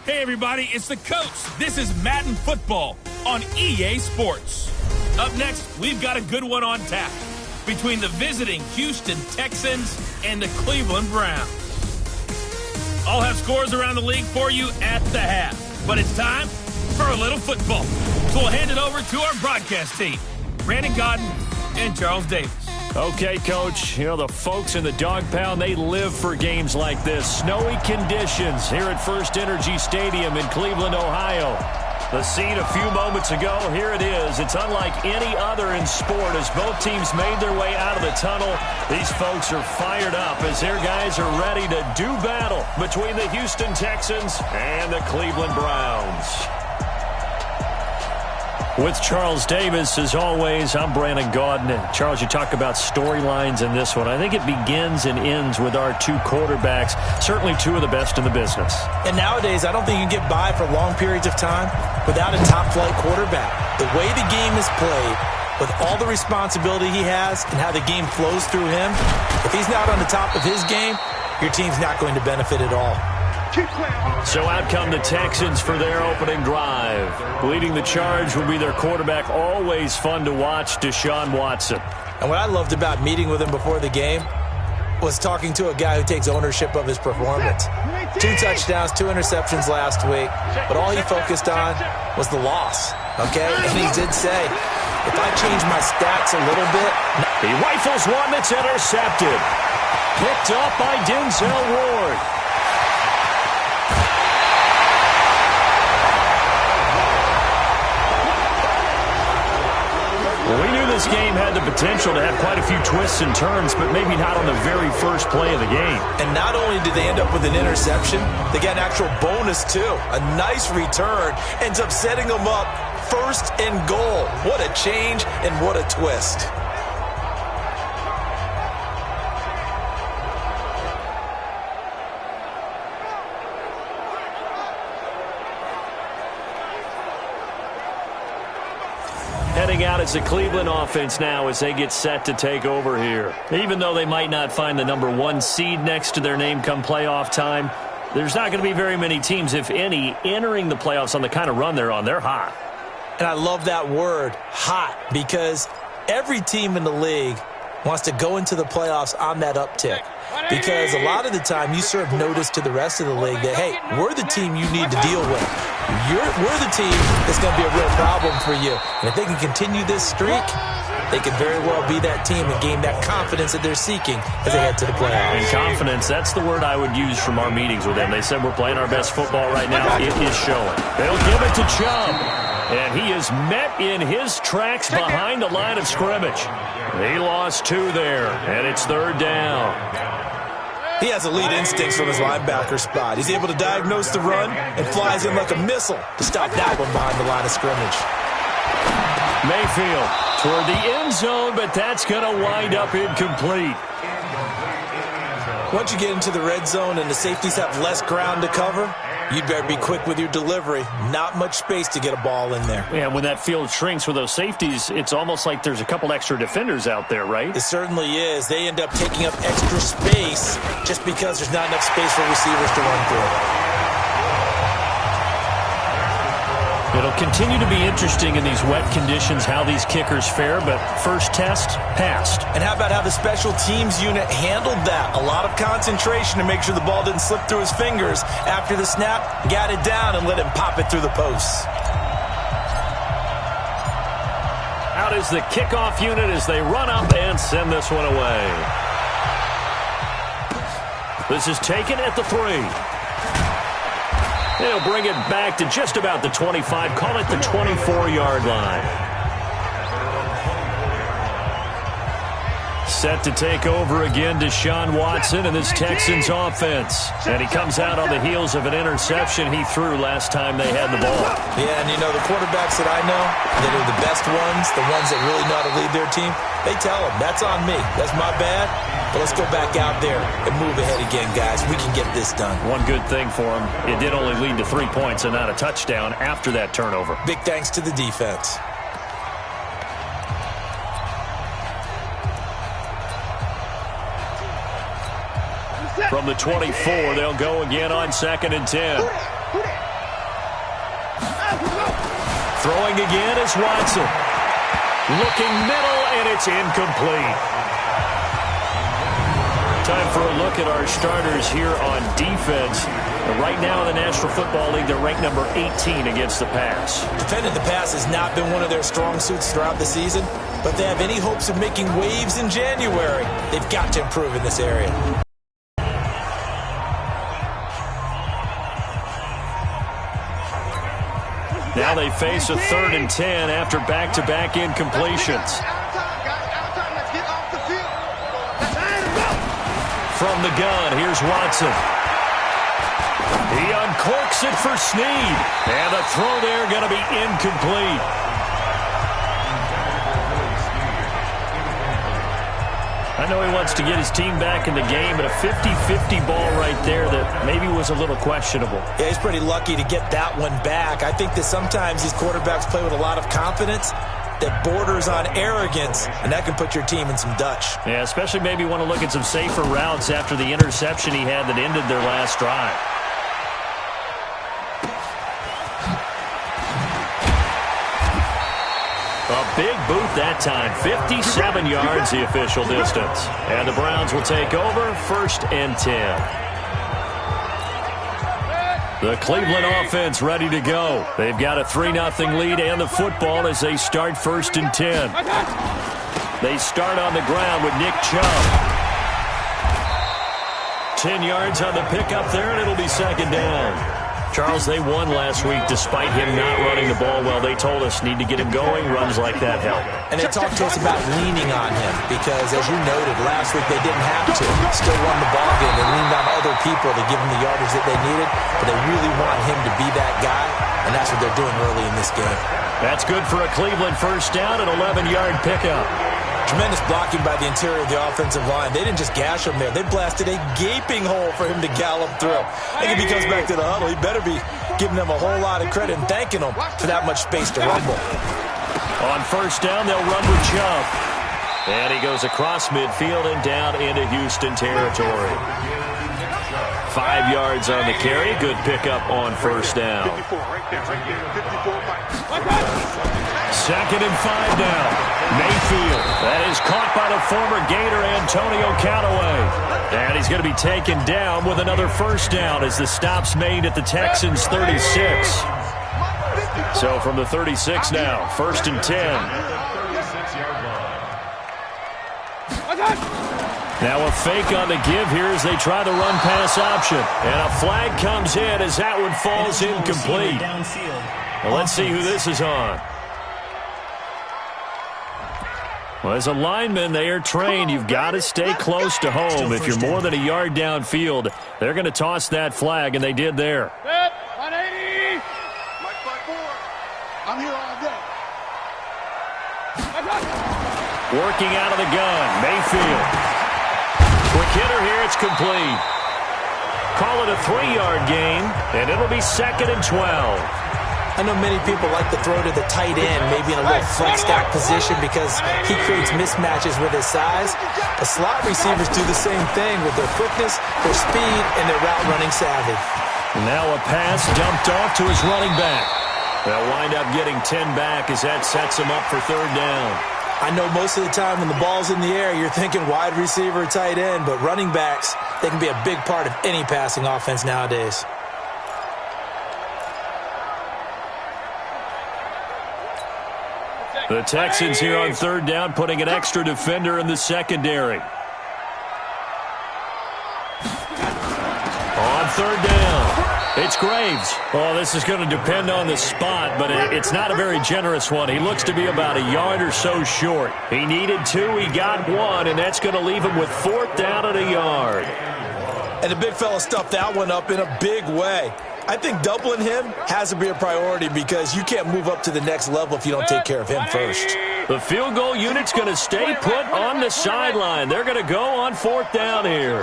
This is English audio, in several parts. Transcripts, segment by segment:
Hey, everybody, it's the coach. This is Madden Football on EA Sports. Up next, we've got a good one on tap between the visiting Houston Texans and the Cleveland Browns. I'll have scores around the league for you at the half, but it's time for a little football. So we'll hand it over to our broadcast team, Brandon Godden and Charles Davis. Okay, Coach, you know, the folks in the dog pound, they live for games like this. Snowy conditions here at First Energy Stadium in Cleveland, Ohio. The scene a few moments ago, here it is. It's unlike any other in sport as both teams made their way out of the tunnel. These folks are fired up as their guys are ready to do battle between the Houston Texans and the Cleveland Browns. With Charles Davis, as always, I'm Brandon Godden. Charles, you talk about storylines in this one. I think it begins and ends with our two quarterbacks, certainly two of the best in the business. And nowadays, I don't think you can get by for long periods of time without a top-flight quarterback. The way the game is played, with all the responsibility he has and how the game flows through him, if he's not on the top of his game, your team's not going to benefit at all. So out come the Texans for their opening drive. Leading the charge will be their quarterback, always fun to watch, Deshaun Watson. And what I loved about meeting with him before the game was talking to a guy who takes ownership of his performance. 2 touchdowns, 2 interceptions last week, but all he focused on was the loss, okay? And he did say, if I change my stats a little bit... He rifles one that's intercepted. Picked up by Denzel Ward. Well, we knew this game had the potential to have quite a few twists and turns, but maybe not on the very first play of the game. And not only did they end up with an interception, they got an actual bonus, too. A nice return ends up setting them up first and goal. What a change and what a twist. Heading out as the Cleveland offense now as they get set to take over here. Even though they might not find the number 1 seed next to their name come playoff time, there's not going to be very many teams, if any, entering the playoffs on the kind of run they're on. They're hot. And I love that word, hot, because every team in the league wants to go into the playoffs on that uptick. Because a lot of the time you serve notice to the rest of the league that, hey, we're the team you need to deal with. We're the team that's going to be a real problem for you. And if they can continue this streak, they could very well be that team and gain that confidence that they're seeking as they head to the playoffs. And confidence, that's the word I would use from our meetings with them. They said we're playing our best football right now. It is showing. They'll give it to Chubb. And he is met in his tracks behind the line of scrimmage. He lost 2 there, and it's 3rd down. He has elite instincts from his linebacker spot. He's able to diagnose the run and flies in like a missile to stop that one behind the line of scrimmage. Mayfield toward the end zone, but that's going to wind up incomplete. Once you get into the red zone and the safeties have less ground to cover, you'd better be quick with your delivery. Not much space to get a ball in there. Yeah, when that field shrinks with those safeties, it's almost like there's a couple extra defenders out there, right? It certainly is. They end up taking up extra space just because there's not enough space for receivers to run through. It'll continue to be interesting in these wet conditions how these kickers fare, but first test, passed. And how about how the special teams unit handled that? A lot of concentration to make sure the ball didn't slip through his fingers. After the snap, got it down and let him pop it through the posts. Out is the kickoff unit as they run up and send this one away. This is taken at the 3. They'll bring it back to just about the 25, call it the 24-yard line. Set to take over again, Deshaun Watson and this Texans offense. And he comes out on the heels of an interception he threw last time they had the ball. Yeah, and you know, the quarterbacks that I know that are the best ones, the ones that really know how to lead their team, they tell them, that's on me. That's my bad. But let's go back out there and move ahead again, guys. We can get this done. One good thing for him, it did only lead to 3 points and not a touchdown after that turnover. Big thanks to the defense. From the 24, they'll go again on 2nd and 10. Throwing again is Watson. Looking middle, and it's incomplete. Time for a look at our starters here on defense. Right now in the National Football League, they're ranked number 18 against the pass. Defending the pass has not been one of their strong suits throughout the season, but if they have any hopes of making waves in January, they've got to improve in this area. Now they face a 3rd and 10 after back-to-back incompletions. From the gun, here's Watson. He uncorks it for Snead. And the throw there going to be incomplete. I know he wants to get his team back in the game, but a 50-50 ball right there that maybe was a little questionable. Yeah, he's pretty lucky to get that one back. I think that sometimes these quarterbacks play with a lot of confidence that borders on arrogance, and that can put your team in some Dutch. Yeah, especially maybe want to look at some safer routes after the interception he had that ended their last drive. A big boot that time. 57 yards the official distance. And the Browns will take over 1st and 10. The Cleveland offense ready to go. They've got a 3-0 lead and the football as they start 1st and 10. They start on the ground with Nick Chubb. 10 yards on the pickup there, and it'll be 2nd down. Charles, they won last week despite him not running the ball well. They told us need to get him going. Runs like that help. And they talked to us about leaning on him because, as you noted, last week they didn't have to. Still won the ball game. They leaned on other people to give them the yardage that they needed, but they really want him to be that guy, and that's what they're doing early in this game. That's good for a Cleveland 1st down, an 11-yard pickup. Tremendous blocking by the interior of the offensive line. They didn't just gash him there. They blasted a gaping hole for him to gallop through. I think if he comes back to the huddle, he better be giving them a whole lot of credit and thanking them for that much space to rumble. On 1st down, they'll run with Chubb. And he goes across midfield and down into Houston territory. 5 yards on the carry. Good pickup on 1st down. 2nd and 5 now. Mayfield. That is caught by the former Gator Antonio Callaway. And he's going to be taken down with another 1st down as the stop's made at the Texans 36. So from the 36 now, 1st and 10. Now a fake on the give here as they try the run-pass option. And a flag comes in as that one falls incomplete. Well, let's see who this is on. Well, as a lineman, they are trained. You've got to stay close to home. If you're more than a yard downfield, they're going to toss that flag, and they did there. 180. I'm here all day. Working out of the gun, Mayfield. Quick hitter here, it's complete. Call it a 3-yard gain, and it'll be 2nd and 12. I know many people like to throw to the tight end, maybe in a little flexed out position because he creates mismatches with his size. But slot receivers do the same thing with their quickness, their speed, and their route running savvy. Now a pass dumped off to his running back. They'll wind up getting 10 back as that sets him up for 3rd down. I know most of the time when the ball's in the air, you're thinking wide receiver, tight end, but running backs, they can be a big part of any passing offense nowadays. The Texans here on 3rd down, putting an extra defender in the secondary. On 3rd down, it's Graves. Oh, this is going to depend on the spot, but it's not a very generous one. He looks to be about a yard or so short. He needed 2, he got 1, and that's going to leave him with 4th down and a yard. And the big fella stuffed that one up in a big way. I think doubling him has to be a priority because you can't move up to the next level if you don't take care of him first. The field goal unit's going to stay put on the sideline. They're going to go on 4th down here.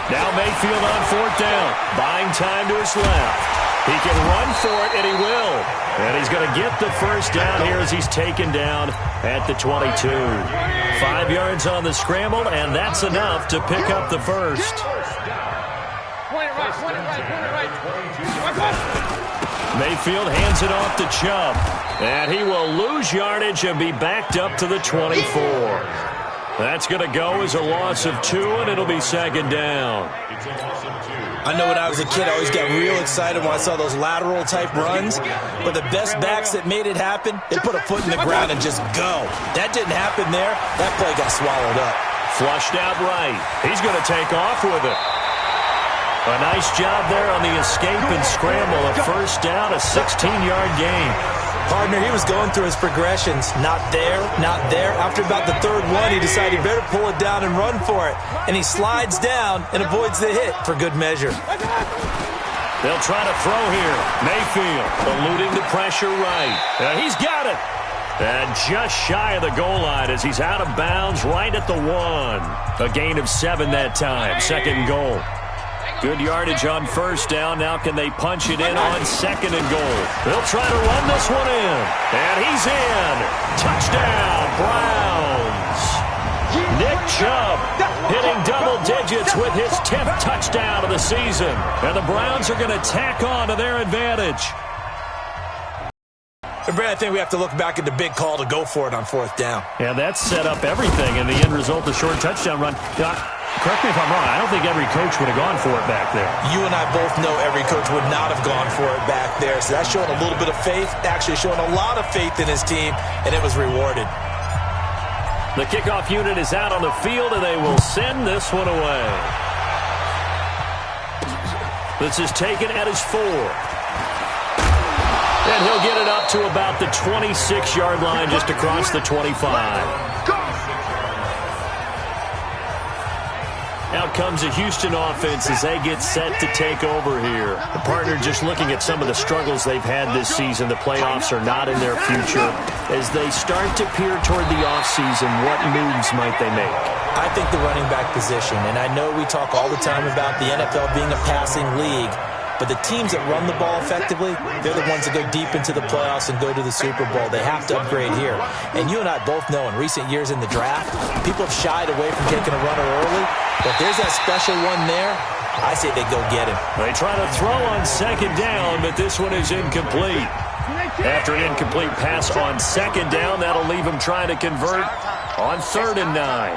Now Mayfield on 4th down. Buying time to his left. He can run for it, and he will. And he's going to get the 1st down here as he's taken down at the 22. 5 yards on the scramble, and that's enough to pick up the 1st. Mayfield hands it off to Chubb. And he will lose yardage and be backed up to the 24. That's going to go as a loss of 2, and it'll be second down. I know when I was a kid, I always got real excited when I saw those lateral-type runs. But the best backs that made it happen, they put a foot in the ground and just go. That didn't happen there. That play got swallowed up. Flushed out right. He's going to take off with it. A nice job there on the escape and scramble. A first down, a 16-yard gain. Partner, he was going through his progressions. Not there, not there. After about the third one, he decided he better pull it down and run for it. And he slides down and avoids the hit for good measure. They'll try to throw here. Mayfield eluding the pressure right. He's got it. And just shy of the goal line as he's out of bounds right at the 1. A gain of 7 that time. Second goal. Good yardage on first down. Now can they punch it in on second and goal? They'll try to run this one in. And he's in. Touchdown, Browns. Nick Chubb hitting double digits with his 10th touchdown of the season. And the Browns are going to tack on to their advantage. And Brad, I think we have to look back at the big call to go for it on fourth down. Yeah, that set up everything in the end result, the short touchdown run. Correct me if I'm wrong, I don't think every coach would have gone for it back there. You and I both know every coach would not have gone for it back there. So that's showing a little bit of faith, actually showing a lot of faith in his team, and it was rewarded. The kickoff unit is out on the field, and they will send this one away. This is taken at his 4. And he'll get it up to about the 26-yard line, just across the 25. Out comes a Houston offense as they get set to take over here. The partner just looking at some of the struggles they've had this season. The playoffs are not in their future. As they start to peer toward the offseason, what moves might they make? I think the running back position, and I know we talk all the time about the NFL being a passing league, but the teams that run the ball effectively, they're the ones that go deep into the playoffs and go to the Super Bowl. They have to upgrade here. And you and I both know in recent years in the draft, people have shied away from taking a runner early. But if there's that special one there, I say they go get him. They try to throw on second down, but this one is incomplete. After an incomplete pass on second down, that'll leave him trying to convert on 3rd and 9.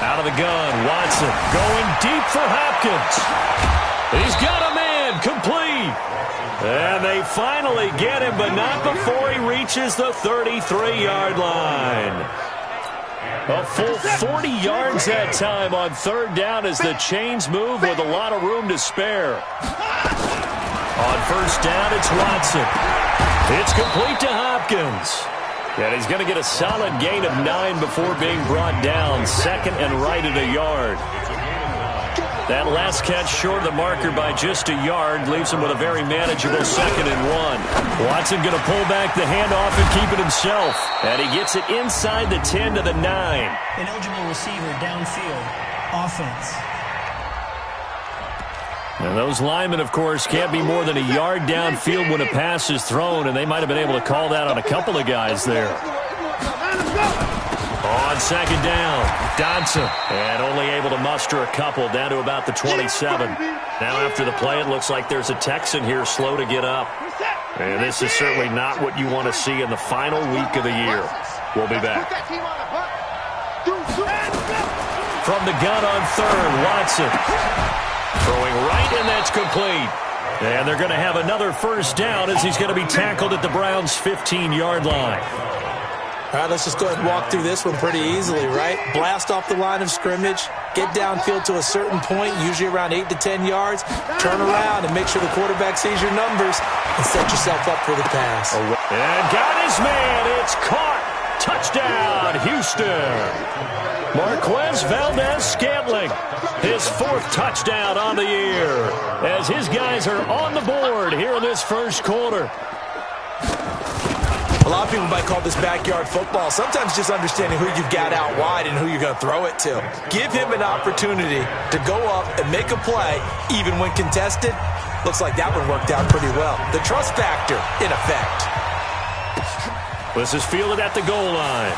Out of the gun, Watson going deep for Hopkins. He's got a man, complete. And they finally get him, but not before he reaches the 33-yard line. A full 40 yards that time on 3rd down as the chains move with a lot of room to spare. On 1st down, it's Watson. It's complete to Hopkins. And he's going to get a solid gain of 9 before being brought down. 2nd and right at a yard. That last catch short of the marker by just a yard leaves him with a very manageable 2nd and 1. Watson going to pull back the handoff and keep it himself. And he gets it inside the 10 to the 9. An eligible receiver downfield. Offense. And those linemen, of course, can't be more than a yard downfield when a pass is thrown, and they might have been able to call that on a couple of guys there. On 2nd down, Dodson, and only able to muster a couple down to about the 27. Now after the play, it looks like there's a Texan here slow to get up. And this is certainly not what you want to see in the final week of the year. We'll be back. From the gun on 3rd, Watson. Throwing right, and that's complete. And they're going to have another first down as he's going to be tackled at the Browns' 15-yard line. All right, let's just go ahead and walk through this one pretty easily, right? Blast off the line of scrimmage, get downfield to a certain point, usually around 8 to 10 yards, turn around and make sure the quarterback sees your numbers and set yourself up for the pass. And got his man. It's caught. Touchdown, Houston. Marquez Valdez-Scantling, his 4th touchdown on the year, as his guys are on the board here in this first quarter. A lot of people might call this backyard football. Sometimes just understanding who you've got out wide and who you're going to throw it to. Give him an opportunity to go up and make a play, even when contested. Looks like that one worked out pretty well. The trust factor in effect. This is fielded at the goal line.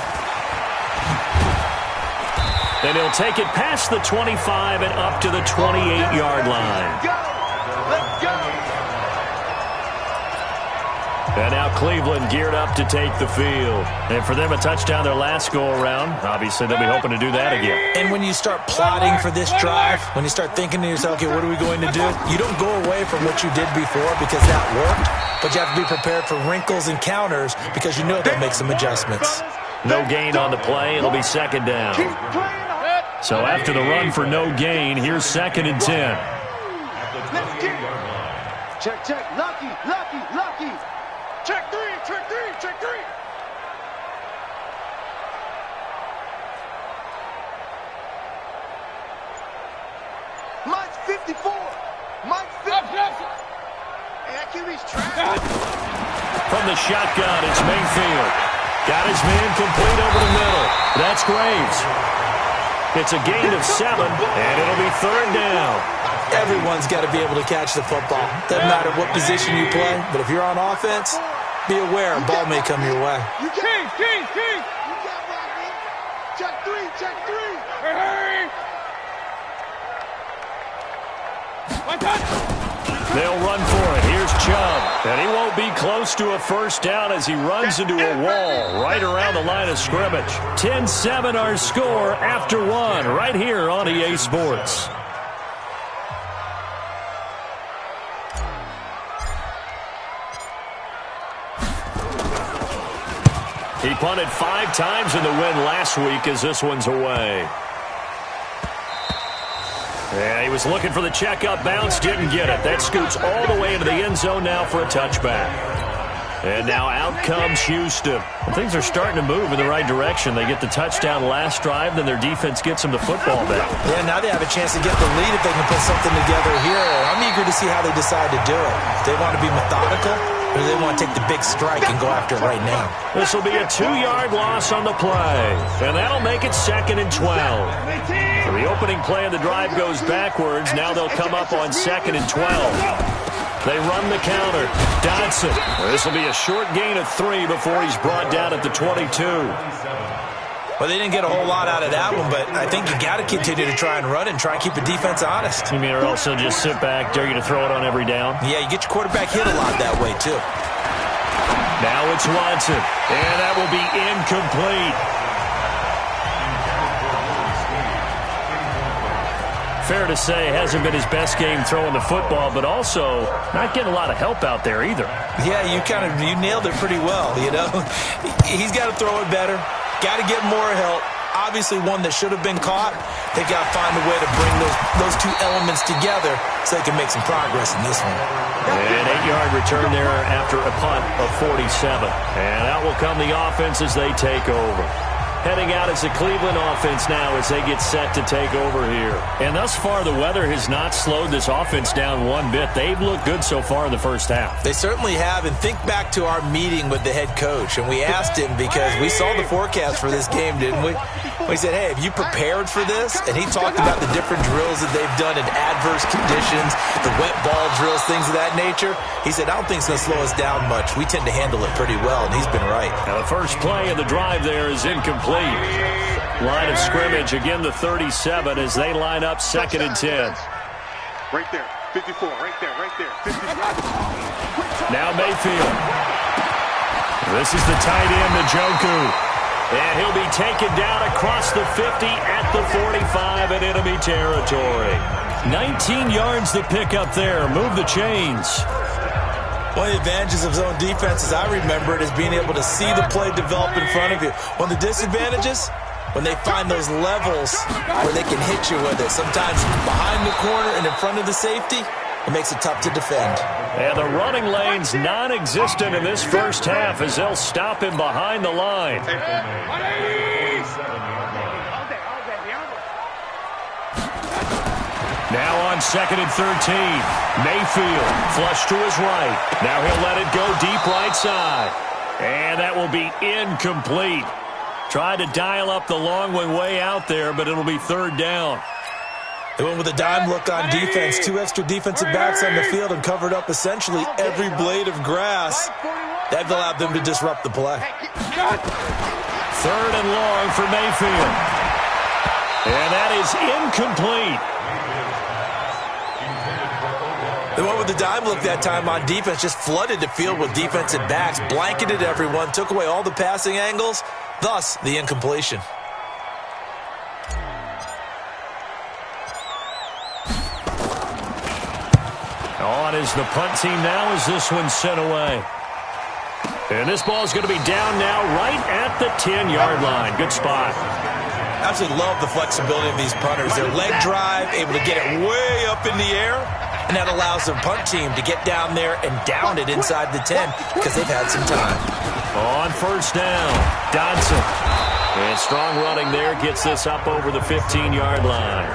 And he'll take it past the 25 and up to the 28-yard line. And now Cleveland geared up to take the field. And for them, a touchdown their last go-around. Obviously, they'll be hoping to do that again. And when you start plotting for this drive, when you start thinking to yourself, okay, what are we going to do? You don't go away from what you did before because that worked, but you have to be prepared for wrinkles and counters because you know they'll make some adjustments. No gain on the play. It'll be second down. So after the run for no gain, here's 2nd and 10. Check, check. Lucky, lucky, lucky. Check three, check three, check three. Mike's 54. Mike's 54. Hey, that QB's trash. From the shotgun, it's Mayfield. Got his man complete over the middle. That's Graves. It's a gain of 7, and it'll be 3rd down. Everyone's got to be able to catch the football. Doesn't matter what position you play, but if you're on offense, be aware a ball may come your way. King. You got right, man. Check three. Hurry. They'll run for it. Here's Chubb. And he won't be close to a first down as he runs into a wall right around the line of scrimmage. 10-7 our score after 1 right here on EA Sports. He punted 5 times in the win last week as this one's away. Yeah, he was looking for the checkup bounce, didn't get it. That scoots all the way into the end zone now for a touchback. And now out comes Houston. Well, things are starting to move in the right direction. They get the touchdown last drive, then their defense gets them the football back. Yeah, now they have a chance to get the lead if they can put something together here. I'm eager to see how they decide to do it. They want to be methodical, or they want to take the big strike and go after it right now. This will be a 2-yard loss on the play, and that'll make it 2nd and 12. So the opening play of the drive goes backwards. Now they'll come up on 2nd and 12. They run the counter. Dodson. This will be a short gain of 3 before he's brought down at the 22. Well, they didn't get a whole lot out of that one, but I think you got to continue to try and run and try and keep the defense honest. You mean, or also just sit back, dare you to throw it on every down? Yeah, you get your quarterback hit a lot that way, too. Now it's Watson, and that will be incomplete. Fair to say, hasn't been his best game throwing the football, but also not getting a lot of help out there either. Yeah, you nailed it pretty well, you know. He's got to throw it better. Got to get more help. Obviously one that should have been caught. They got to find a way to bring those two elements together so they can make some progress in this one. An 8-yard return there after a punt of 47. And out will come the offense as they take over. Heading out is the Cleveland offense now as they get set to take over here. And thus far, the weather has not slowed this offense down one bit. They've looked good so far in the first half. They certainly have. And think back to our meeting with the head coach. And we asked him because we saw the forecast for this game, didn't we? We said, hey, have you prepared for this? And he talked about the different drills that they've done in adverse conditions, the wet ball drills, things of that nature. He said, I don't think it's going to slow us down much. We tend to handle it pretty well, and he's been right. Now, the first play of the drive there is incomplete. Line of scrimmage, again the 37 as they line up 2nd and 10. Right there, 54, right there, 54. Now Mayfield. This is the tight end, Njoku. And he'll be taken down across the 50 at the 45 in enemy territory. 19 yards to pick up there. Move the chains. One of the advantages of zone defense, as I remember it, is being able to see the play develop in front of you. One of the disadvantages, when they find those levels where they can hit you with it, sometimes behind the corner and in front of the safety, it makes it tough to defend. And the running lane's non-existent in this first half as they'll stop him behind the line. Now on 2nd and 13. Mayfield flush to his right. Now he'll let it go deep right side. And that will be incomplete. Tried to dial up the long one way out there, but it'll be 3rd down. They went with a dime look on defense. 2 extra defensive backs on the field and covered up essentially every blade of grass. That allowed them to disrupt the play. 3rd and long for Mayfield. And that is incomplete. They went with the dime look that time on defense, just flooded the field with defensive backs, blanketed everyone, took away all the passing angles, thus the incompletion. On is the punt team now as this one's sent away. And this ball is going to be down now right at the 10-yard line. Good spot. Absolutely love the flexibility of these punters. Their leg drive, able to get it way up in the air, and that allows the punt team to get down there and down it inside the 10 because they've had some time. On first down, Dodson. And strong running there gets this up over the 15-yard line.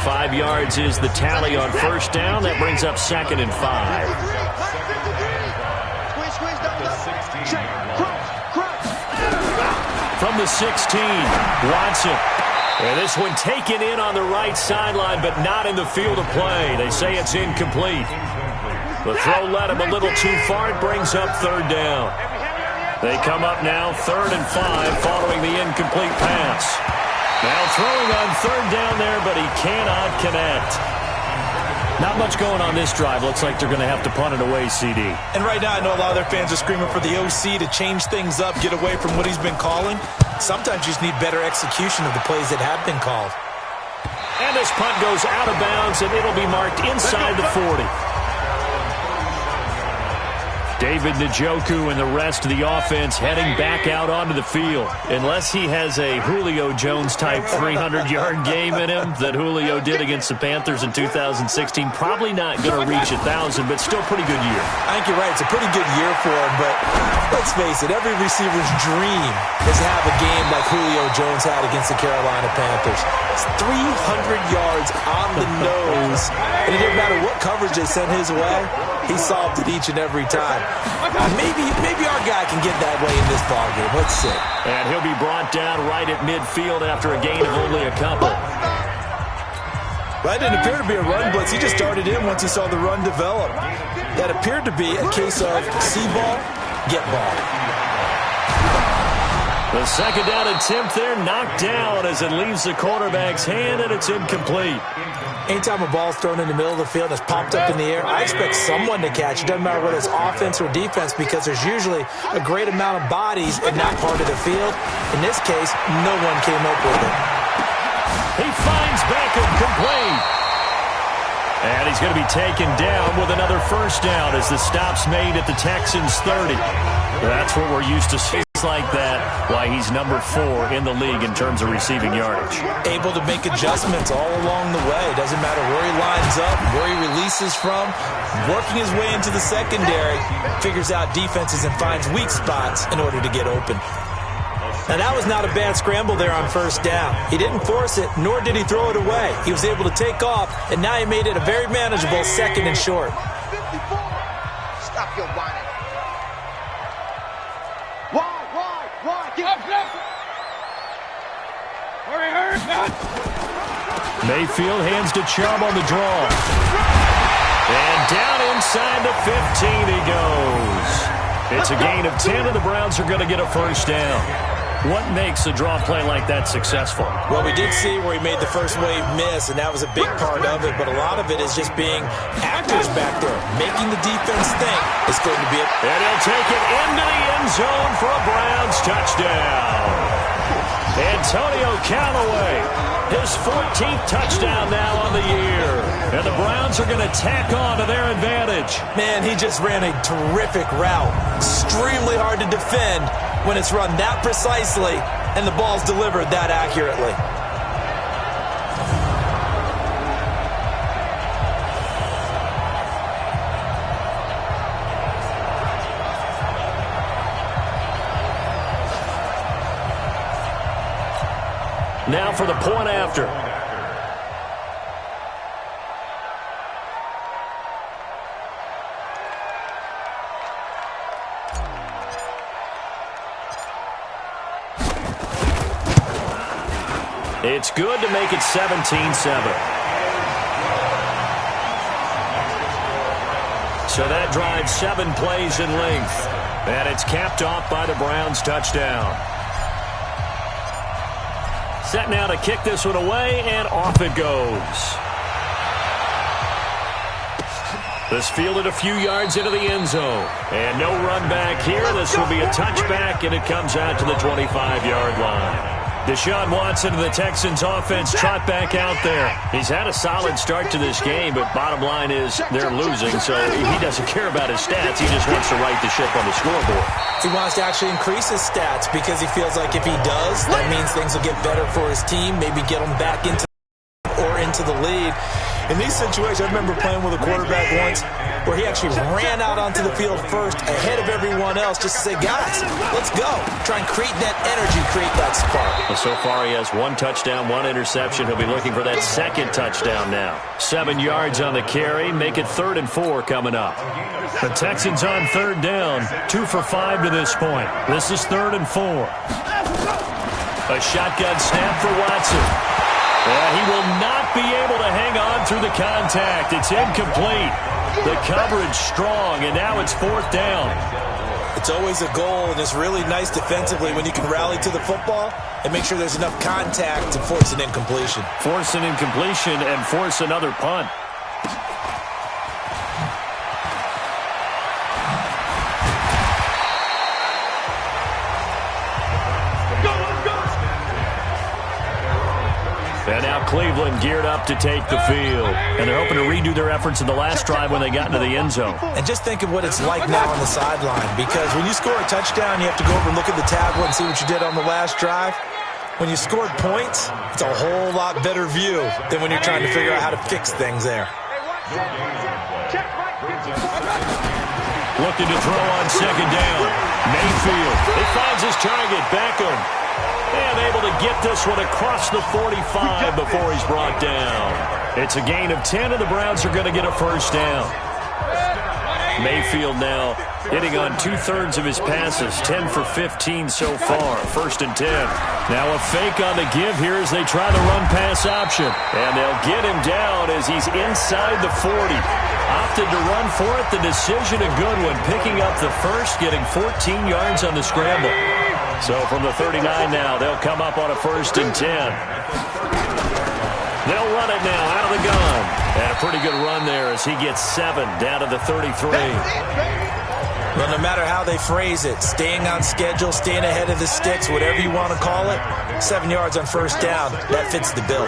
5 yards is the tally on first down. That brings up 2nd and 5. From the 16, Watson. And this one taken in on the right sideline, but not in the field of play. They say it's incomplete. The throw led him a little too far. It brings up 3rd down. They come up now 3rd and 5 following the incomplete pass. Now throwing on 3rd down there, but he cannot connect. Not much going on this drive. Looks like they're going to have to punt it away, CD. And right now I know a lot of their fans are screaming for the OC to change things up, get away from what he's been calling. Sometimes you just need better execution of the plays that have been called. And this punt goes out of bounds, and it'll be marked inside the 40. David Njoku and the rest of the offense heading back out onto the field. Unless he has a Julio Jones-type 300-yard game in him that Julio did against the Panthers in 2016, probably not going to reach 1,000, but still pretty good year. I think you're right. It's a pretty good year for him, but let's face it, every receiver's dream is to have a game like Julio Jones had against the Carolina Panthers. It's 300 yards on the nose, and it didn't matter what coverage they sent his way. He solved it each and every time. Maybe our guy can get that way in this ballgame. Let's see. And he'll be brought down right at midfield after a gain of only a couple. That didn't appear to be a run blitz. He just started in once he saw the run develop. That appeared to be a case of see ball, get ball. The 2nd down attempt there knocked down as it leaves the quarterback's hand, and it's incomplete. Anytime a ball's thrown in the middle of the field and it's popped up in the air, I expect someone to catch it. Doesn't matter whether it's offense or defense because there's usually a great amount of bodies in that part of the field. In this case, no one came up with it. He finds Beckham complete. And he's going to be taken down with another first down as the stop's made at the Texans 30. That's what we're used to seeing like that, why he's number 4 in the league in terms of receiving yardage. Able to make adjustments all along the way. Doesn't matter where he lines up, where he releases from, working his way into the secondary, figures out defenses and finds weak spots in order to get open. Now that was not a bad scramble there on first down. He didn't force it, nor did he throw it away. He was able to take off, and now he made it a very manageable 2nd and short. Stop your whining. Mayfield hands to Chubb on the draw. And down inside the 15 he goes. It's a gain of 10, and the Browns are going to get a first down. What makes a draw play like that successful? Well, we did see where he made the first wave miss, and that was a big part of it, but a lot of it is just being actors back there, making the defense think it's going to be a... And he'll take it into the end zone for a Browns touchdown. Antonio Callaway, his 14th touchdown now on the year. And the Browns are going to tack on to their advantage. Man, he just ran a terrific route. Extremely hard to defend when it's run that precisely and the ball's delivered that accurately. Now for the point after. It's good to make it 17-7. So that drives 7 plays in length. And it's capped off by the Browns touchdown. Set now to kick this one away, and off it goes. This fielded a few yards into the end zone. And no run back here. This will be a touchback, and it comes out to the 25-yard line. Deshaun Watson of the Texans offense trot back out there. He's had a solid start to this game, but bottom line is they're losing, so he doesn't care about his stats. He just wants to right the ship on the scoreboard. He wants to actually increase his stats because he feels like if he does, that means things will get better for his team, maybe get him back into the lead. In these situations, I remember playing with a quarterback once where he actually ran out onto the field first ahead of everyone else just to say, guys, let's go. Try and create that energy, create that spark. Well, so far he has 1 touchdown, 1 interception. He'll be looking for that second touchdown now. 7 yards on the carry. Make it 3rd and 4 coming up. The Texans on 3rd down. 2 for 5 to this point. This is 3rd and 4. A shotgun snap for Watson. Yeah, he will not be able to hang on through the contact. It's incomplete. The coverage strong, and now it's 4th down. It's always a goal, and it's really nice defensively when you can rally to the football and make sure there's enough contact to force an incompletion. Force an incompletion and force another punt. And now Cleveland geared up to take the field. And they're hoping to redo their efforts in the last drive when they got into the end zone. And just think of what it's like now on the sideline. Because when you score a touchdown, you have to go over and look at the tablet and see what you did on the last drive. When you scored points, it's a whole lot better view than when you're trying to figure out how to fix things there. Looking to throw on 2nd down. Mayfield. He finds his target. Beckham. And able to get this one across the 45 before he's brought down. It's a gain of 10, and the Browns are going to get a 1st down. Mayfield now hitting on 2/3 of his passes, 10 for 15 so far. 1st and 10. Now a fake on the give here as they try the run-pass option. And they'll get him down as he's inside the 40. Opted to run for it. The decision a good one. Picking up the first, getting 14 yards on the scramble. So from the 39 now, they'll come up on a 1st and 10. They'll run it now out of the gun. And a pretty good run there as he gets 7 down to the 33. Well, no matter how they phrase it, staying on schedule, staying ahead of the sticks, whatever you want to call it, 7 yards on 1st down, that fits the bill.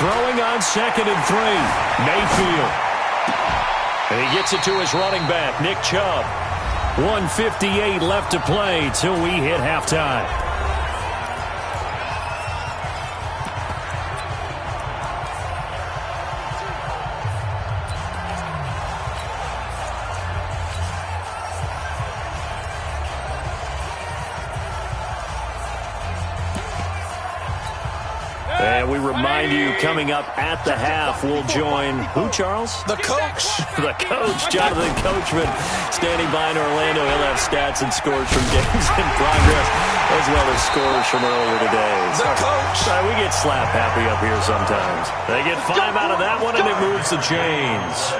Throwing on 2nd and 3. Mayfield. And he gets it to his running back, Nick Chubb. 1:58 left to play till we hit halftime. And we remind you, coming up at the half, we'll join who, Charles? The coach. The coach, Jonathan Coachman, standing by in Orlando. He'll have stats and scores from games in progress, as well as scores from earlier today. The coach. We get slap happy up here sometimes. They get 5 out of that one, and it moves the chains.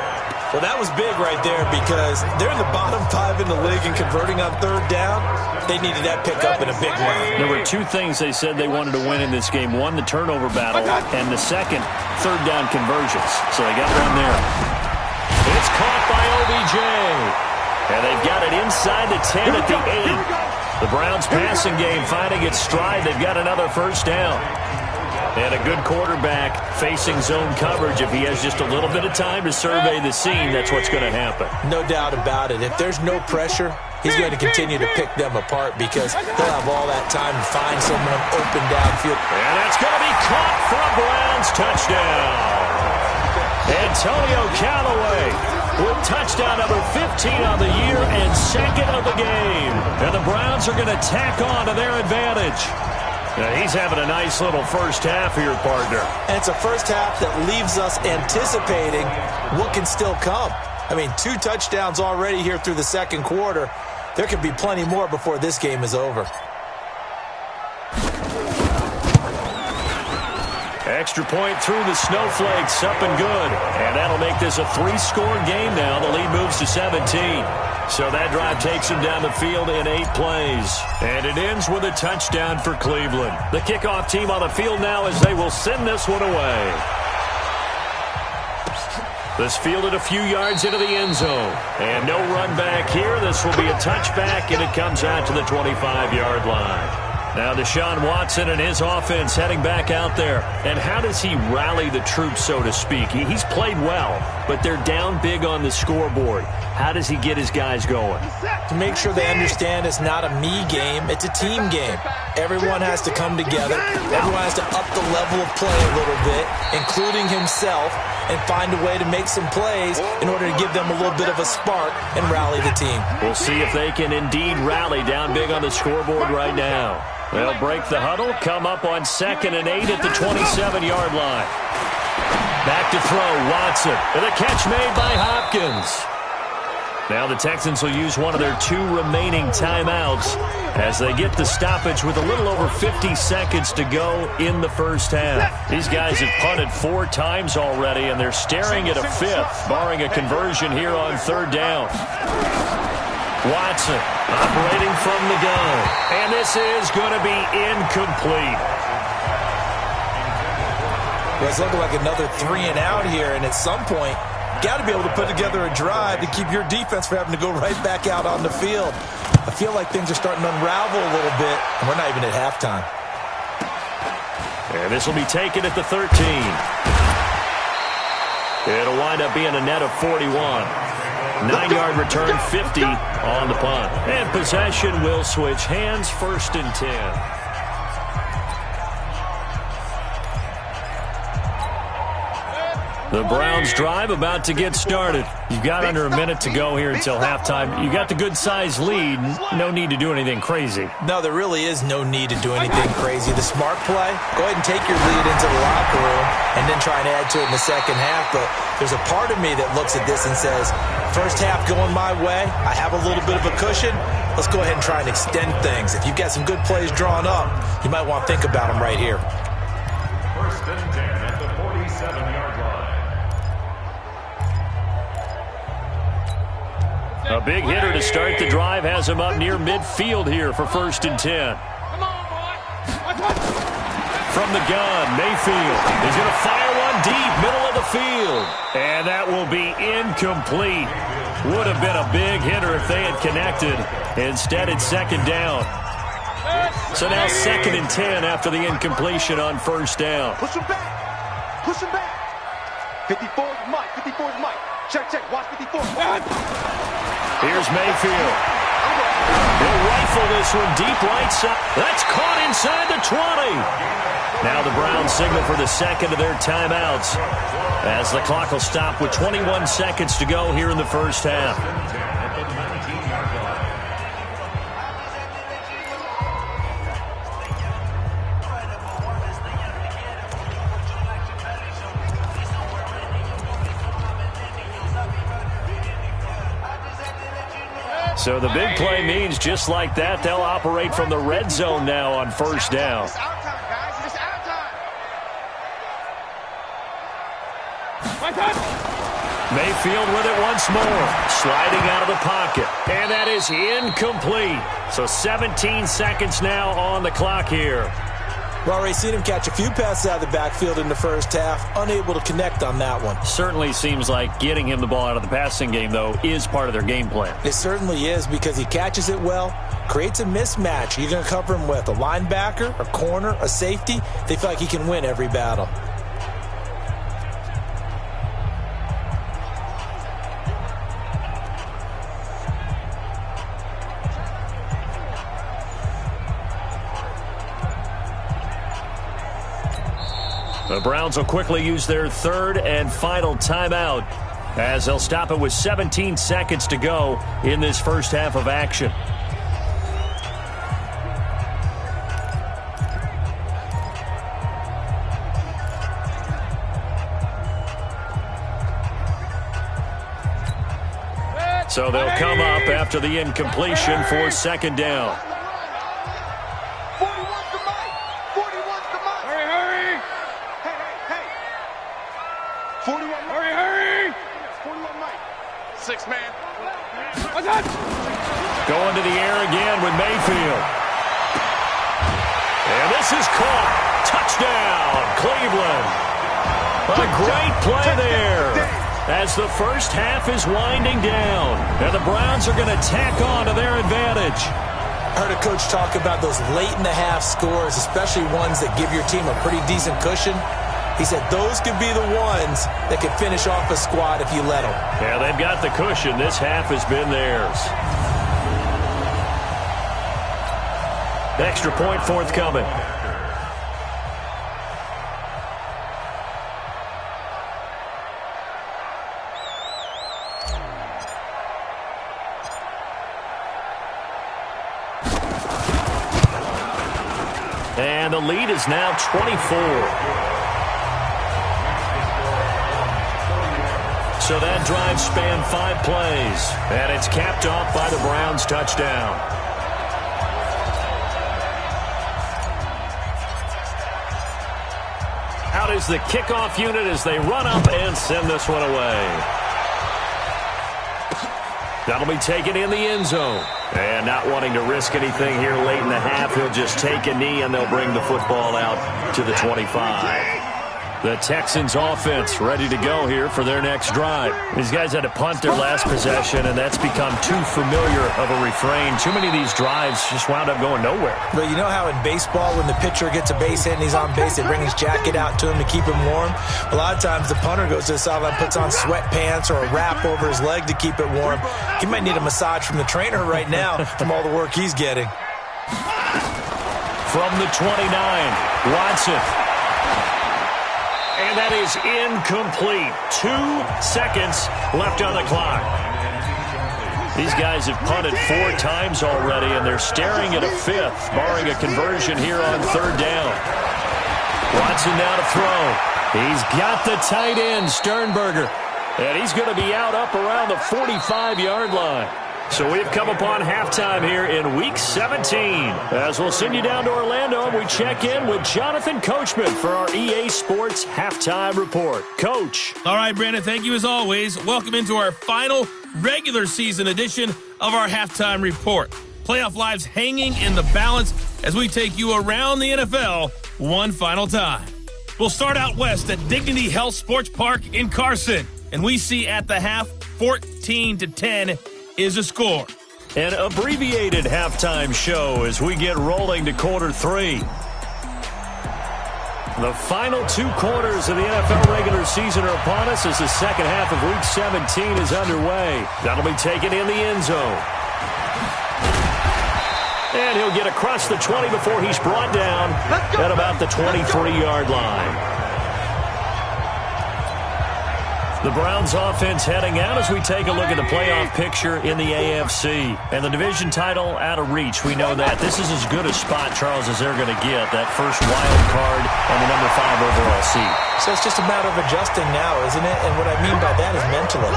Well, that was big right there because they're in the bottom 5 in the league and converting on 3rd down. They needed that pickup in a big way. There were 2 things they said they wanted to win in this game. 1, the turnover battle, and the second, 3rd down conversions. So they got one there. It's caught by OBJ. And they've got it inside the 10 at the 8. The Browns passing game finding its stride. They've got another 1st down. And a good quarterback facing zone coverage. If he has just a little bit of time to survey the scene, that's what's going to happen. No doubt about it. If there's no pressure, he's going to continue to pick them apart because he'll have all that time to find someone open downfield. And that's going to be caught for a Browns touchdown. Antonio Callaway with touchdown number 15 on the year and 2nd of the game. And the Browns are going to tack on to their advantage. Now he's having a nice little 1st half here, partner. And it's a 1st half that leaves us anticipating what can still come. I mean, 2 touchdowns already here through the 2nd quarter. There could be plenty more before this game is over. Extra point through the snowflakes, up and good. And that'll make this a 3-score game now. The lead moves to 17. So that drive takes him down the field in 8 plays. And it ends with a touchdown for Cleveland. The kickoff team on the field now as they will send this one away. This fielded a few yards into the end zone. And no run back here. This will be a touchback, and it comes out to the 25-yard line. Now Deshaun Watson and his offense heading back out there. And how does he rally the troops, so to speak? He's played well, but they're down big on the scoreboard. How does he get his guys going? To make sure they understand it's not a me game, it's a team game. Everyone has to come together. Everyone has to up the level of play a little bit, including himself, and find a way to make some plays in order to give them a little bit of a spark and rally the team. We'll see if they can indeed rally down big on the scoreboard right now. They'll break the huddle, come up on 2nd and 8 at the 27-yard line. Back to throw, Watson, and a catch made by Hopkins. Now the Texans will use one of their 2 remaining timeouts as they get the stoppage with a little over 50 seconds to go in the first half. These guys have punted 4 times already, and they're staring at a 5th, barring a conversion here on 3rd down. Watson operating from the gun, and this is going to be incomplete. Well, it's looking like another 3 and out here, and at some point, got to be able to put together a drive to keep your defense from having to go right back out on the field. I feel like things are starting to unravel a little bit, and we're not even at halftime. And this will be taken at the 13. It'll wind up being a net of 41. 9-yard return, 50 on the punt. And possession will switch hands, 1st and 10. The Browns drive about to get started. You've got under a minute to go here until halftime. You got the good-sized lead. No need to do anything crazy. No, there really is no need to do anything crazy. The smart play, go ahead and take your lead into the locker room and then try and add to it in the second half. But there's a part of me that looks at this and says, first half going my way, I have a little bit of a cushion. Let's go ahead and try and extend things. If you've got some good plays drawn up, you might want to think about them right here. 1st and 10 at the 47-yard line. A big hitter to start the drive has him up near midfield here for 1st and 10. From the gun, Mayfield is going to fire one deep, middle of the field. And that will be incomplete. Would have been a big hitter if they had connected. Instead, it's 2nd down. So now 2nd and 10 after the incompletion on 1st down. Push him back. Push him back. 54's Mike. 54's Mike. Check, check. Watch 54. Here's Mayfield. He'll rifle this one deep right side. That's caught inside the 20. Now the Browns signal for the 2nd of their timeouts as the clock will stop with 21 seconds to go here in the first half. So the big play means just like that, they'll operate from the red zone now on 1st down. It's our time, guys. It's our time. Mayfield with it once more, sliding out of the pocket, and that is incomplete. So 17 seconds now on the clock here. We've already seen him catch a few passes out of the backfield in the first half, unable to connect on that one. Certainly seems like getting him the ball out of the passing game, though, is part of their game plan. It certainly is because he catches it well, creates a mismatch. You're going to cover him with a linebacker, a corner, a safety. They feel like he can win every battle. The Browns will quickly use their 3rd and final timeout as they'll stop it with 17 seconds to go in this first half of action. So they'll come up after the incompletion for 2nd down. 41's the Mike. 41's the Mike. Hurry. Hey. 41 Mike. Hurry. 41 Mike. 6 man. Going to the air again with Mayfield. And this is caught. Touchdown, Cleveland. A great play there. as the first half is winding down. And the Browns are going to tack on to their advantage. I heard a coach talk about those late-in-the-half scores, especially ones that give your team a pretty decent cushion. He said those could be the ones that could finish off a squad if you let them. Yeah, they've got the cushion. This half has been theirs. Extra point forthcoming. And the lead is now 24. So that drive spanned 5 plays. And it's capped off by the Browns' touchdown. Out is the kickoff unit as they run up and send this one away. That'll be taken in the end zone. And not wanting to risk anything here late in the half, he'll just take a knee and they'll bring the football out to the 25. The Texans offense ready to go here for their next drive. These guys had to punt their last possession, and that's become too familiar of a refrain. Too many of these drives just wound up going nowhere. But you know how in baseball, when the pitcher gets a base hit and he's on base, they bring his jacket out to him to keep him warm? A lot of times the punter goes to the sideline, puts on sweatpants or a wrap over his leg to keep it warm. He might need a massage from the trainer right now from all the work he's getting. From the 29, Watson. And that is incomplete. 2 seconds left on the clock. These guys have punted 4 times already, and they're staring at a 5th, barring a conversion here on 3rd down. Watson now to throw. He's got the tight end, Sternberger. And he's going to be out up around the 45-yard line. So we've come upon halftime here in Week 17. As we'll send you down to Orlando, and we check in with Jonathan Coachman for our EA Sports Halftime Report. Coach. All right, Brandon, thank you as always. Welcome into our final regular season edition of our Halftime Report. Playoff lives hanging in the balance as we take you around the NFL one final time. We'll start out west at Dignity Health Sports Park in Carson. And we see at the half, 14-10 is a score. An abbreviated halftime show as we get rolling to quarter 3. The final 2 quarters of the NFL regular season are upon us as the second half of Week 17 is underway. That'll be taken in the end zone. And he'll get across the 20 before he's brought down at about the 23-yard line. The Browns offense heading out as we take a look at the playoff picture in the AFC. And the division title out of reach. We know that. This is as good a spot, Charles, as they're going to get. That first wild card and the number 5 overall seed. So it's just a matter of adjusting now, isn't it? And what I mean by that is mentally.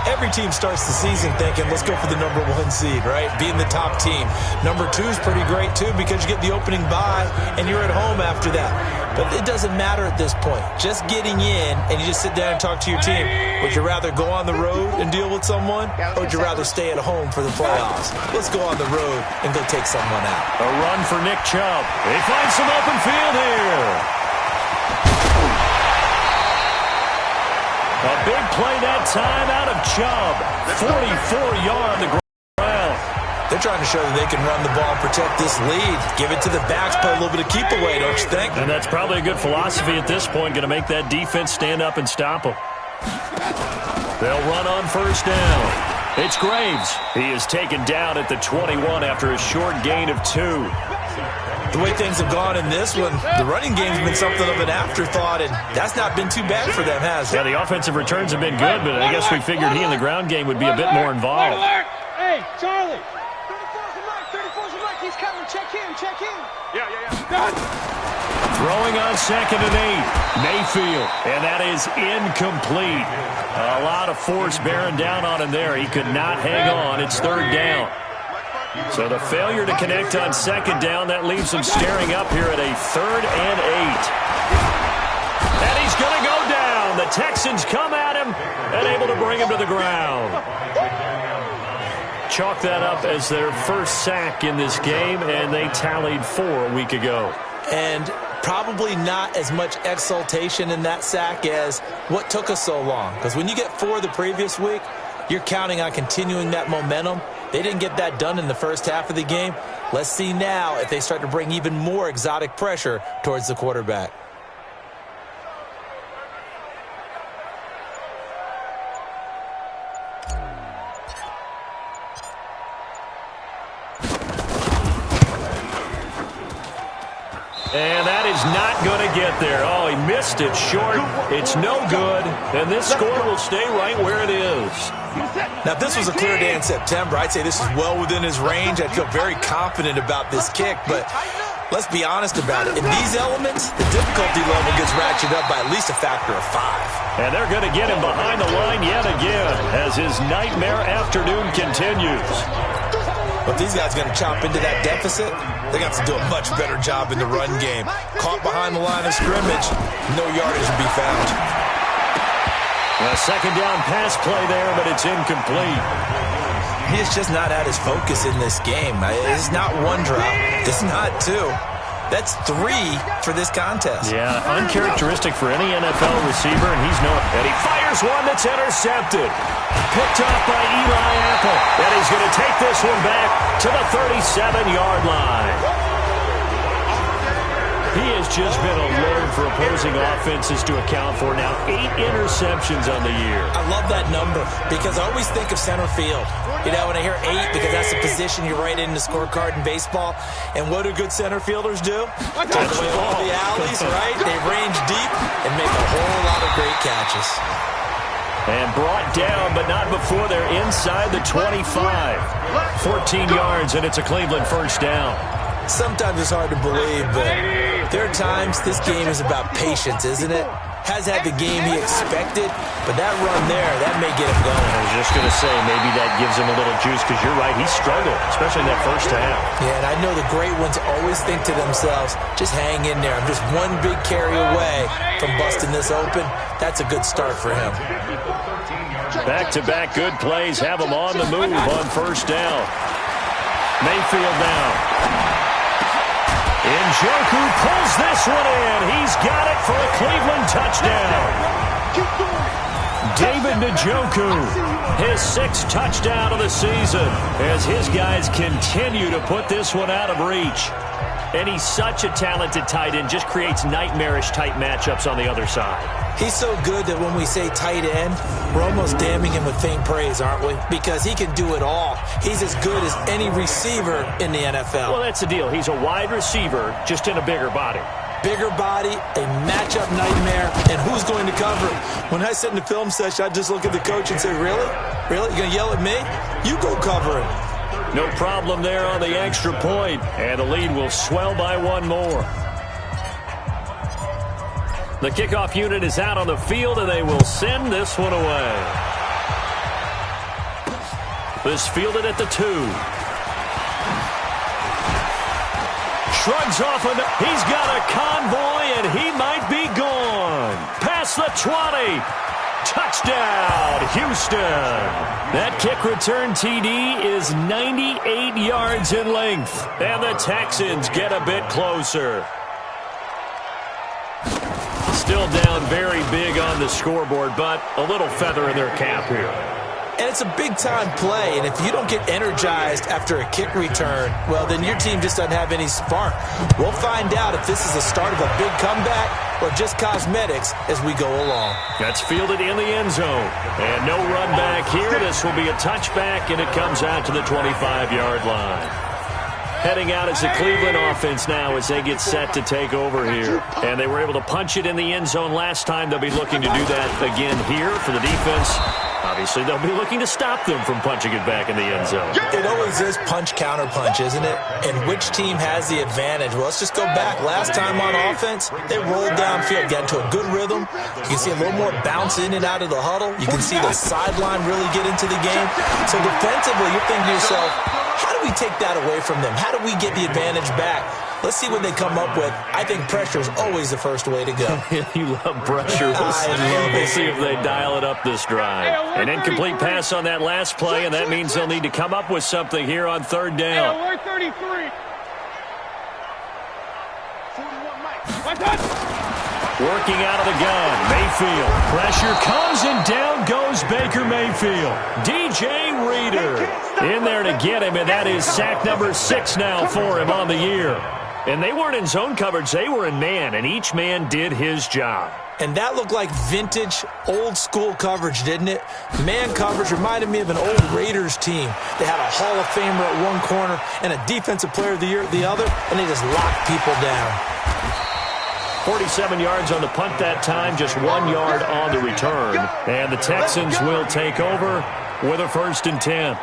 Every team starts the season thinking, let's go for the number 1 seed, right? Being the top team. Number 2 is pretty great, too, because you get the opening bye and you're at home after that. But it doesn't matter at this point. Just getting in and you just sit down and talk to your team. Would you rather go on the road and deal with someone, or would you rather stay at home for the playoffs? Let's go on the road and go take someone out. A run for Nick Chubb. He finds some open field here. A big play that time out of Chubb. 44-yard the ground. They're trying to show that they can run the ball and protect this lead. Give it to the backs, put a little bit of keep away, don't you think? And that's probably a good philosophy at this point, going to make that defense stand up and stop them. They'll run on first down. It's Graves. He is taken down at the 21 after a short gain of 2. The way things have gone in this one, the running game's been something of an afterthought, and that's not been too bad for them, has it? Yeah, the offensive returns have been good, but I guess we figured he in the ground game would be a bit more involved. Hey, Charlie. 34's a Mike. He's coming. Check him. Yeah. Throwing on 2nd and 8. Mayfield, and that is incomplete. A lot of force bearing down on him there. He could not hang on. It's 3rd down. So the failure to connect on 2nd down, that leaves him staring up here at a 3rd and 8. And he's going to go down. The Texans come at him and able to bring him to the ground. Chalk that up as their first sack in this game, and they tallied 4 a week ago. And probably not as much exultation in that sack as what took us so long. Because when you get 4 the previous week, you're counting on continuing that momentum. They didn't get that done in the first half of the game. Let's see now if they start to bring even more exotic pressure towards the quarterback. And that is not going to get there. Oh, he missed it short. It's no good. And this score will stay right where it is. Now, if this was a clear day in September, I'd say this is well within his range. I'd feel very confident about this kick. But let's be honest about it. In these elements, the difficulty level gets ratcheted up by at least a factor of 5. And they're going to get him behind the line yet again as his nightmare afternoon continues. But these guys are going to chop into that deficit. They're going to have to do a much better job in the run game. Caught behind the line of scrimmage, no yardage to be found. A second down pass play there, but it's incomplete. He's just not at his focus in this game. It's not 1 drop. It's not 2. That's 3 for this contest. Yeah, uncharacteristic for any NFL receiver, and he's known. And he fires one that's intercepted. Picked off by Eli Apple. And he's going to take this one back to the 37-yard line. He has just been a load for opposing offenses to account for. Now 8 interceptions on the year. I love that number because I always think of center field. You know, when I hear 8, because that's the position you write in the scorecard in baseball. And what do good center fielders do? Take away all the alleys, right? They range deep and make a whole lot of great catches. And brought down, but not before they're inside the 25. 14 yards, and it's a Cleveland first down. Sometimes it's hard to believe, but there are times this game is about patience, isn't it? Has had the game he expected, but that run there, that may get him going. I was just going to say, maybe that gives him a little juice, because you're right, he struggled, especially in that first half. Yeah, and I know the great ones always think to themselves, just hang in there. I'm just one big carry away from busting this open. That's a good start for him. Back-to-back good plays have him on the move on first down. Mayfield now. Njoku pulls this one in. He's got it for a Cleveland touchdown. David Njoku, his 6th touchdown of the season, as his guys continue to put this one out of reach. And he's such a talented tight end, just creates nightmarish-type matchups on the other side. He's so good that when we say tight end, we're almost damning him with faint praise, aren't we? Because he can do it all. He's as good as any receiver in the NFL. Well, that's the deal. He's a wide receiver, just in a bigger body. Bigger body, a matchup nightmare, and who's going to cover him? When I sit in the film session, I just look at the coach and say, really? Really? You going to yell at me? You go cover him. No problem there on the extra point, and the lead will swell by 1 more. The kickoff unit is out on the field, and they will send this one away. This fielded at the 2. Shrugs off, he's got a convoy, and he might be gone. Past the 20. Touchdown, Houston. That kick return TD is 98 yards in length. And the Texans get a bit closer. Still down very big on the scoreboard, but a little feather in their cap here. And it's a big-time play, and if you don't get energized after a kick return, well, then your team just doesn't have any spark. We'll find out if this is the start of a big comeback or just cosmetics as we go along. That's fielded in the end zone. And no run back here. This will be a touchback, and it comes out to the 25-yard line. Heading out is the Cleveland offense now as they get set to take over here. And they were able to punch it in the end zone last time. They'll be looking to do that again here for the defense. Obviously, they'll be looking to stop them from punching it back in the end zone. It always is punch-counter-punch, isn't it? And which team has the advantage? Well, let's just go back. Last time on offense, they rolled downfield, got into a good rhythm. You can see a little more bounce in and out of the huddle. You can see the sideline really get into the game. So defensively, you're thinking to yourself, how do we take that away from them? How do we get the advantage back? Let's see what they come up with. I think pressure is always the first way to go. You love pressure. We'll see if they dial it up this drive. An incomplete pass on that last play, and that means they'll need to come up with something here on 3rd down. Working out of the gun, Mayfield. Pressure comes and down goes Baker Mayfield. DJ Reader in there to get him, and that is sack number 6 now for him on the year. And they weren't in zone coverage, they were in man, and each man did his job. And that looked like vintage, old-school coverage, didn't it? Man coverage reminded me of an old Raiders team. They had a Hall of Famer at one corner and a Defensive Player of the Year at the other, and they just locked people down. 47 yards on the punt that time, just 1 yard on the return. And the Texans will take over with a 1st and 10.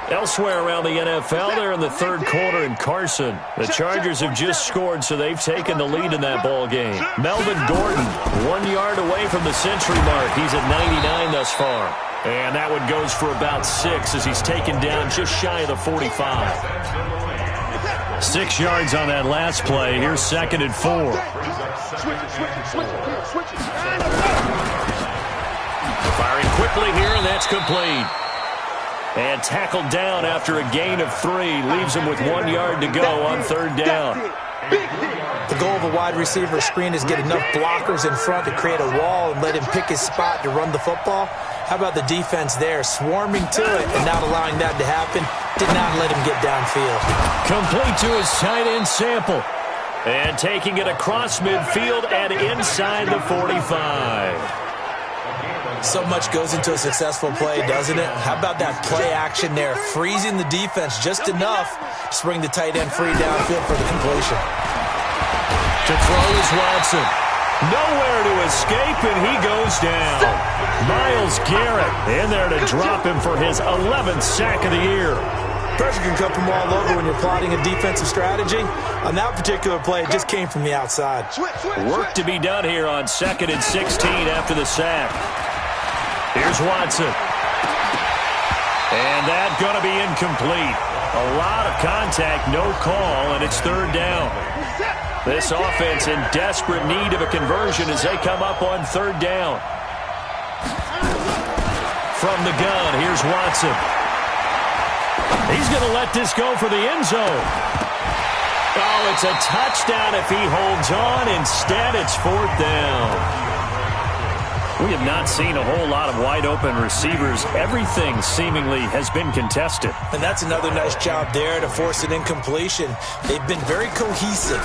Elsewhere around the NFL, they're in the 3rd quarter in Carson. The Chargers have just scored, so they've taken the lead in that ball game. Melvin Gordon, 1 yard away from the century mark. He's at 99 thus far. And that one goes for about 6 as he's taken down just shy of the 45. 6 yards on that last play. Here's 2nd and 4. Firing quickly here, and that's complete. And tackled down after a gain of 3. Leaves him with 1 yard to go on 3rd down. The goal of a wide receiver screen is get enough blockers in front to create a wall and let him pick his spot to run the football. How about the defense there, swarming to it and not allowing that to happen? Did not let him get downfield. Complete to his tight end Sample. And taking it across midfield and inside the 45. So much goes into a successful play, doesn't it? How about that play action there, freezing the defense just enough to bring the tight end free downfield for the completion. To throw is Watson. Nowhere to escape, and he goes down. Myles Garrett in there to drop him for his 11th sack of the year. Pressure can come from all over when you're plotting a defensive strategy. On that particular play, it just came from the outside. Work to be done here on 2nd and 16 after the sack. Here's Watson. And that's going to be incomplete. A lot of contact, no call, and it's 3rd down. This offense in desperate need of a conversion as they come up on 3rd down. From the gun, here's Watson. He's going to let this go for the end zone. Oh, it's a touchdown if he holds on. Instead, it's 4th down. We have not seen a whole lot of wide-open receivers. Everything seemingly has been contested. And that's another nice job there to force an incompletion. They've been very cohesive,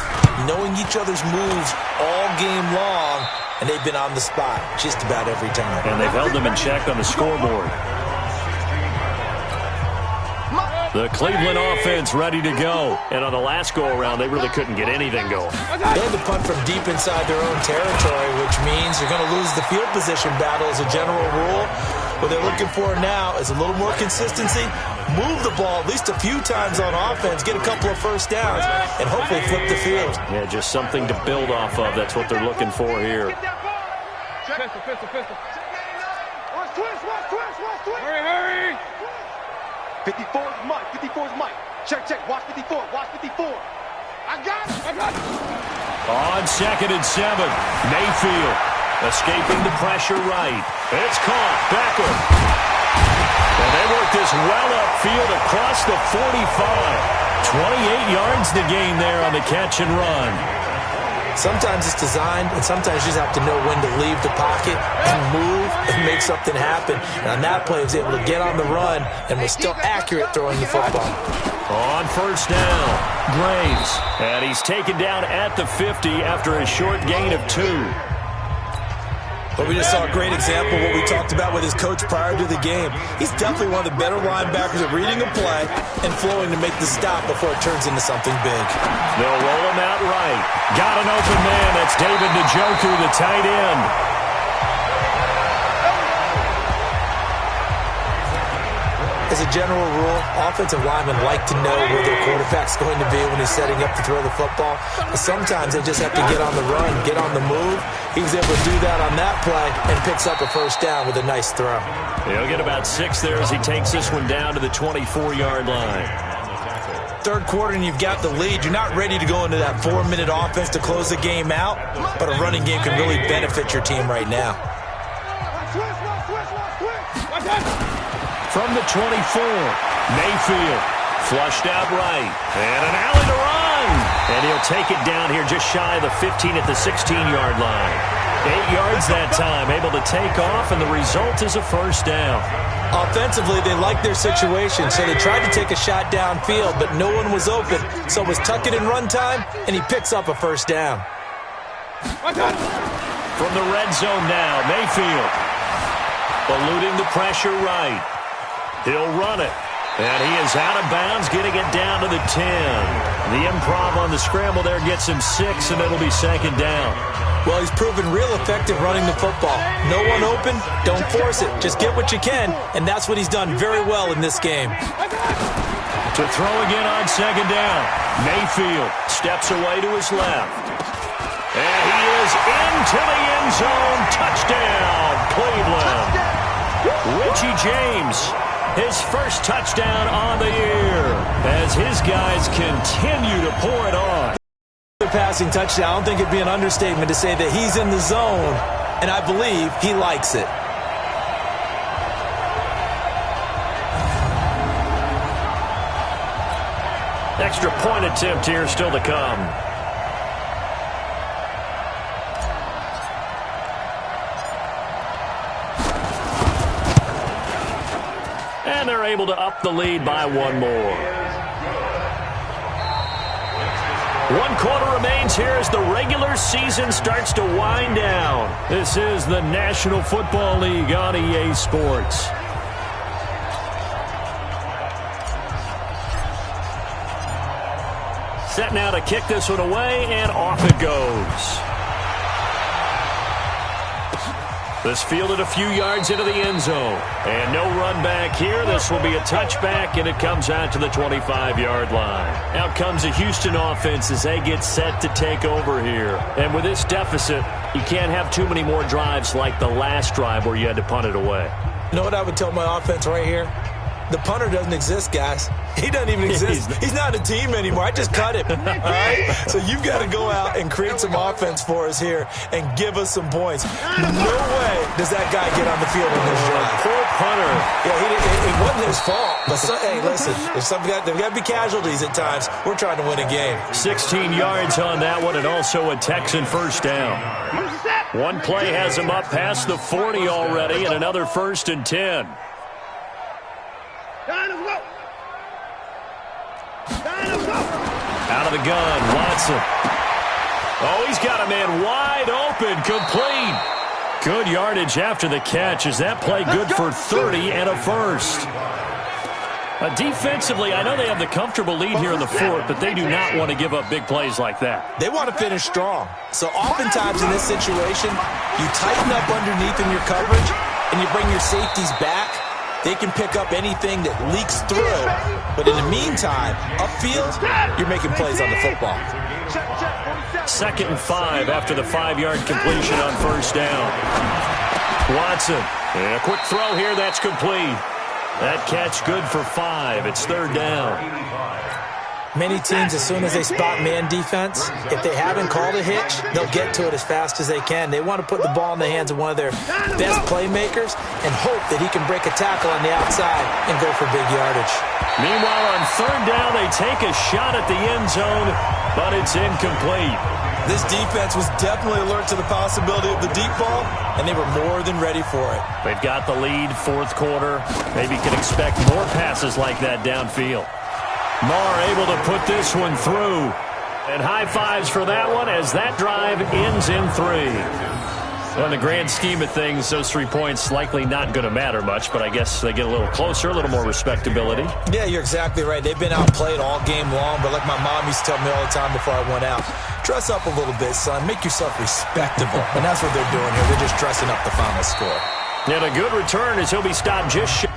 knowing each other's moves all game long, and they've been on the spot just about every time. And they've held them in check on the scoreboard. The Cleveland offense ready to go. And on the last go-around, they really couldn't get anything going. They had to punt from deep inside their own territory, which means you're going to lose the field position battle as a general rule. What they're looking for now is a little more consistency, move the ball at least a few times on offense, get a couple of first downs, and hopefully flip the field. Yeah, just something to build off of. That's what they're looking for here. Pistol. Watch twist. Hurry. 54 is Mike. Check. Watch 54. I got it. On 2nd and 7, Mayfield escaping the pressure right. It's caught. Backward. And they work this well upfield across the 45. 28 yards to gain there on the catch and run. Sometimes it's designed, and sometimes you just have to know when to leave the pocket and move and make something happen. And on that play, he was able to get on the run and was still accurate throwing the football. On 1st down, Graves. And he's taken down at the 50 after a short gain of 2. But we just saw a great example of what we talked about with his coach prior to the game. He's definitely one of the better linebackers at reading a play and flowing to make the stop before it turns into something big. They'll roll him out right. Got an open man. That's David Njoku, the tight end. As a general rule, offensive linemen like to know where their quarterback's going to be when he's setting up to throw the football. But sometimes they just have to get on the run, get on the move. He was able to do that on that play and picks up a first down with a nice throw. He'll get about 6 there as he takes this one down to the 24-yard line. 3rd quarter and you've got the lead. You're not ready to go into that 4-minute offense to close the game out, but a running game can really benefit your team right now. From the 24, Mayfield flushed out right. And an alley to run. And he'll take it down here just shy of the 15 at the 16-yard line. 8 yards that time, able to take off, and the result is a first down. Offensively, they liked their situation, so they tried to take a shot downfield, but no one was open. So it was tuck it in run time, and he picks up a first down. From the red zone now, Mayfield. Eluding the pressure right. He'll run it. And he is out of bounds, getting it down to the 10. The improv on the scramble there gets him 6, and it'll be second down. Well, he's proven real effective running the football. No one open, don't force it. Just get what you can, and that's what he's done very well in this game. To throw again on second down. Mayfield steps away to his left. And he is into the end zone. Touchdown, Cleveland. Richie James, his first touchdown on the year, as his guys continue to pour it on. Passing touchdown, I don't think it'd be an understatement to say that he's in the zone, and I believe he likes it. Extra point attempt here still to come. And they're able to up the lead by one more. 1 quarter remains here as the regular season starts to wind down. This is the National Football League on EA Sports. Set now to kick this one away, and off it goes. This fielded a few yards into the end zone. And no run back here. This will be a touchback, and it comes out to the 25-yard line. Out comes the Houston offense as they get set to take over here. And with this deficit, you can't have too many more drives like the last drive where you had to punt it away. You know what I would tell my offense right here? The punter doesn't exist, guys. He doesn't even exist. He's not a team anymore. I just cut him. All right? So you've got to go out and create some offense for us here and give us some points. No way does that guy get on the field in this drive. Poor punter. Yeah, it wasn't his fault. But hey, listen, there's got to be casualties at times. We're trying to win a game. 16 yards on that one, and also a Texan first down. One play has him up past the 40 already, and another 1st and 10. Out of the gun, Watson. Oh, he's got a man wide open, complete. Good yardage after the catch. Is that play good for 30 and a first? Defensively, I know they have the comfortable lead here in the 4th, but they do not want to give up big plays like that. They want to finish strong. So oftentimes in this situation, you tighten up underneath in your coverage, and you bring your safeties back. They can pick up anything that leaks through. But in the meantime, upfield, you're making plays on the football. 2nd and 5 after the 5-yard completion on first down. Watson, and a quick throw here, that's complete. That catch good for 5. It's 3rd down. Many teams, as soon as they spot man defense, if they haven't called a hitch, they'll get to it as fast as they can. They want to put the ball in the hands of one of their best playmakers and hope that he can break a tackle on the outside and go for big yardage. Meanwhile, on 3rd down, they take a shot at the end zone, but it's incomplete. This defense was definitely alert to the possibility of the deep ball, and they were more than ready for it. They've got the lead, 4th quarter. Maybe can expect more passes like that downfield. Marr able to put this one through. And high fives for that one as that drive ends in 3. Well, in the grand scheme of things, those 3 points likely not going to matter much, but I guess they get a little closer, a little more respectability. Yeah, you're exactly right. They've been outplayed all game long, but like my mom used to tell me all the time before I went out, dress up a little bit, son. Make yourself respectable. And that's what they're doing here. They're just dressing up the final score. And a good return as he'll be stopped just short.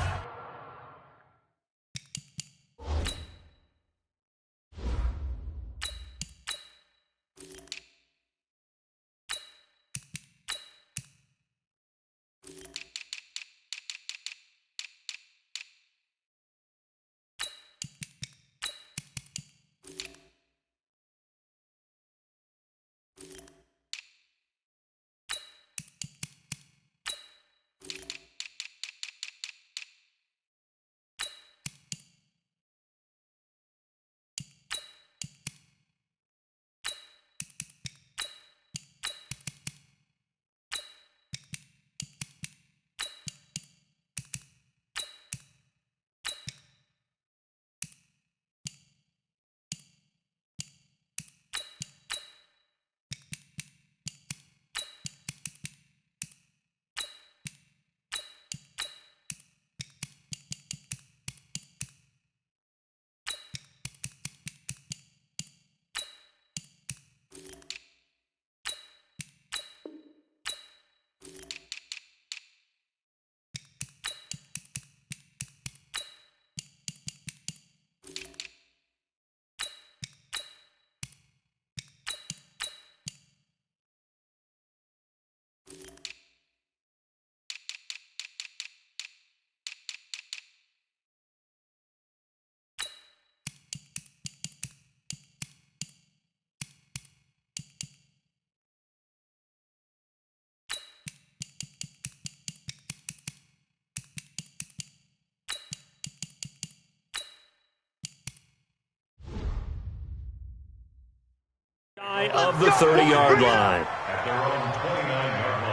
of the 30-yard line. At their own 29-yard line.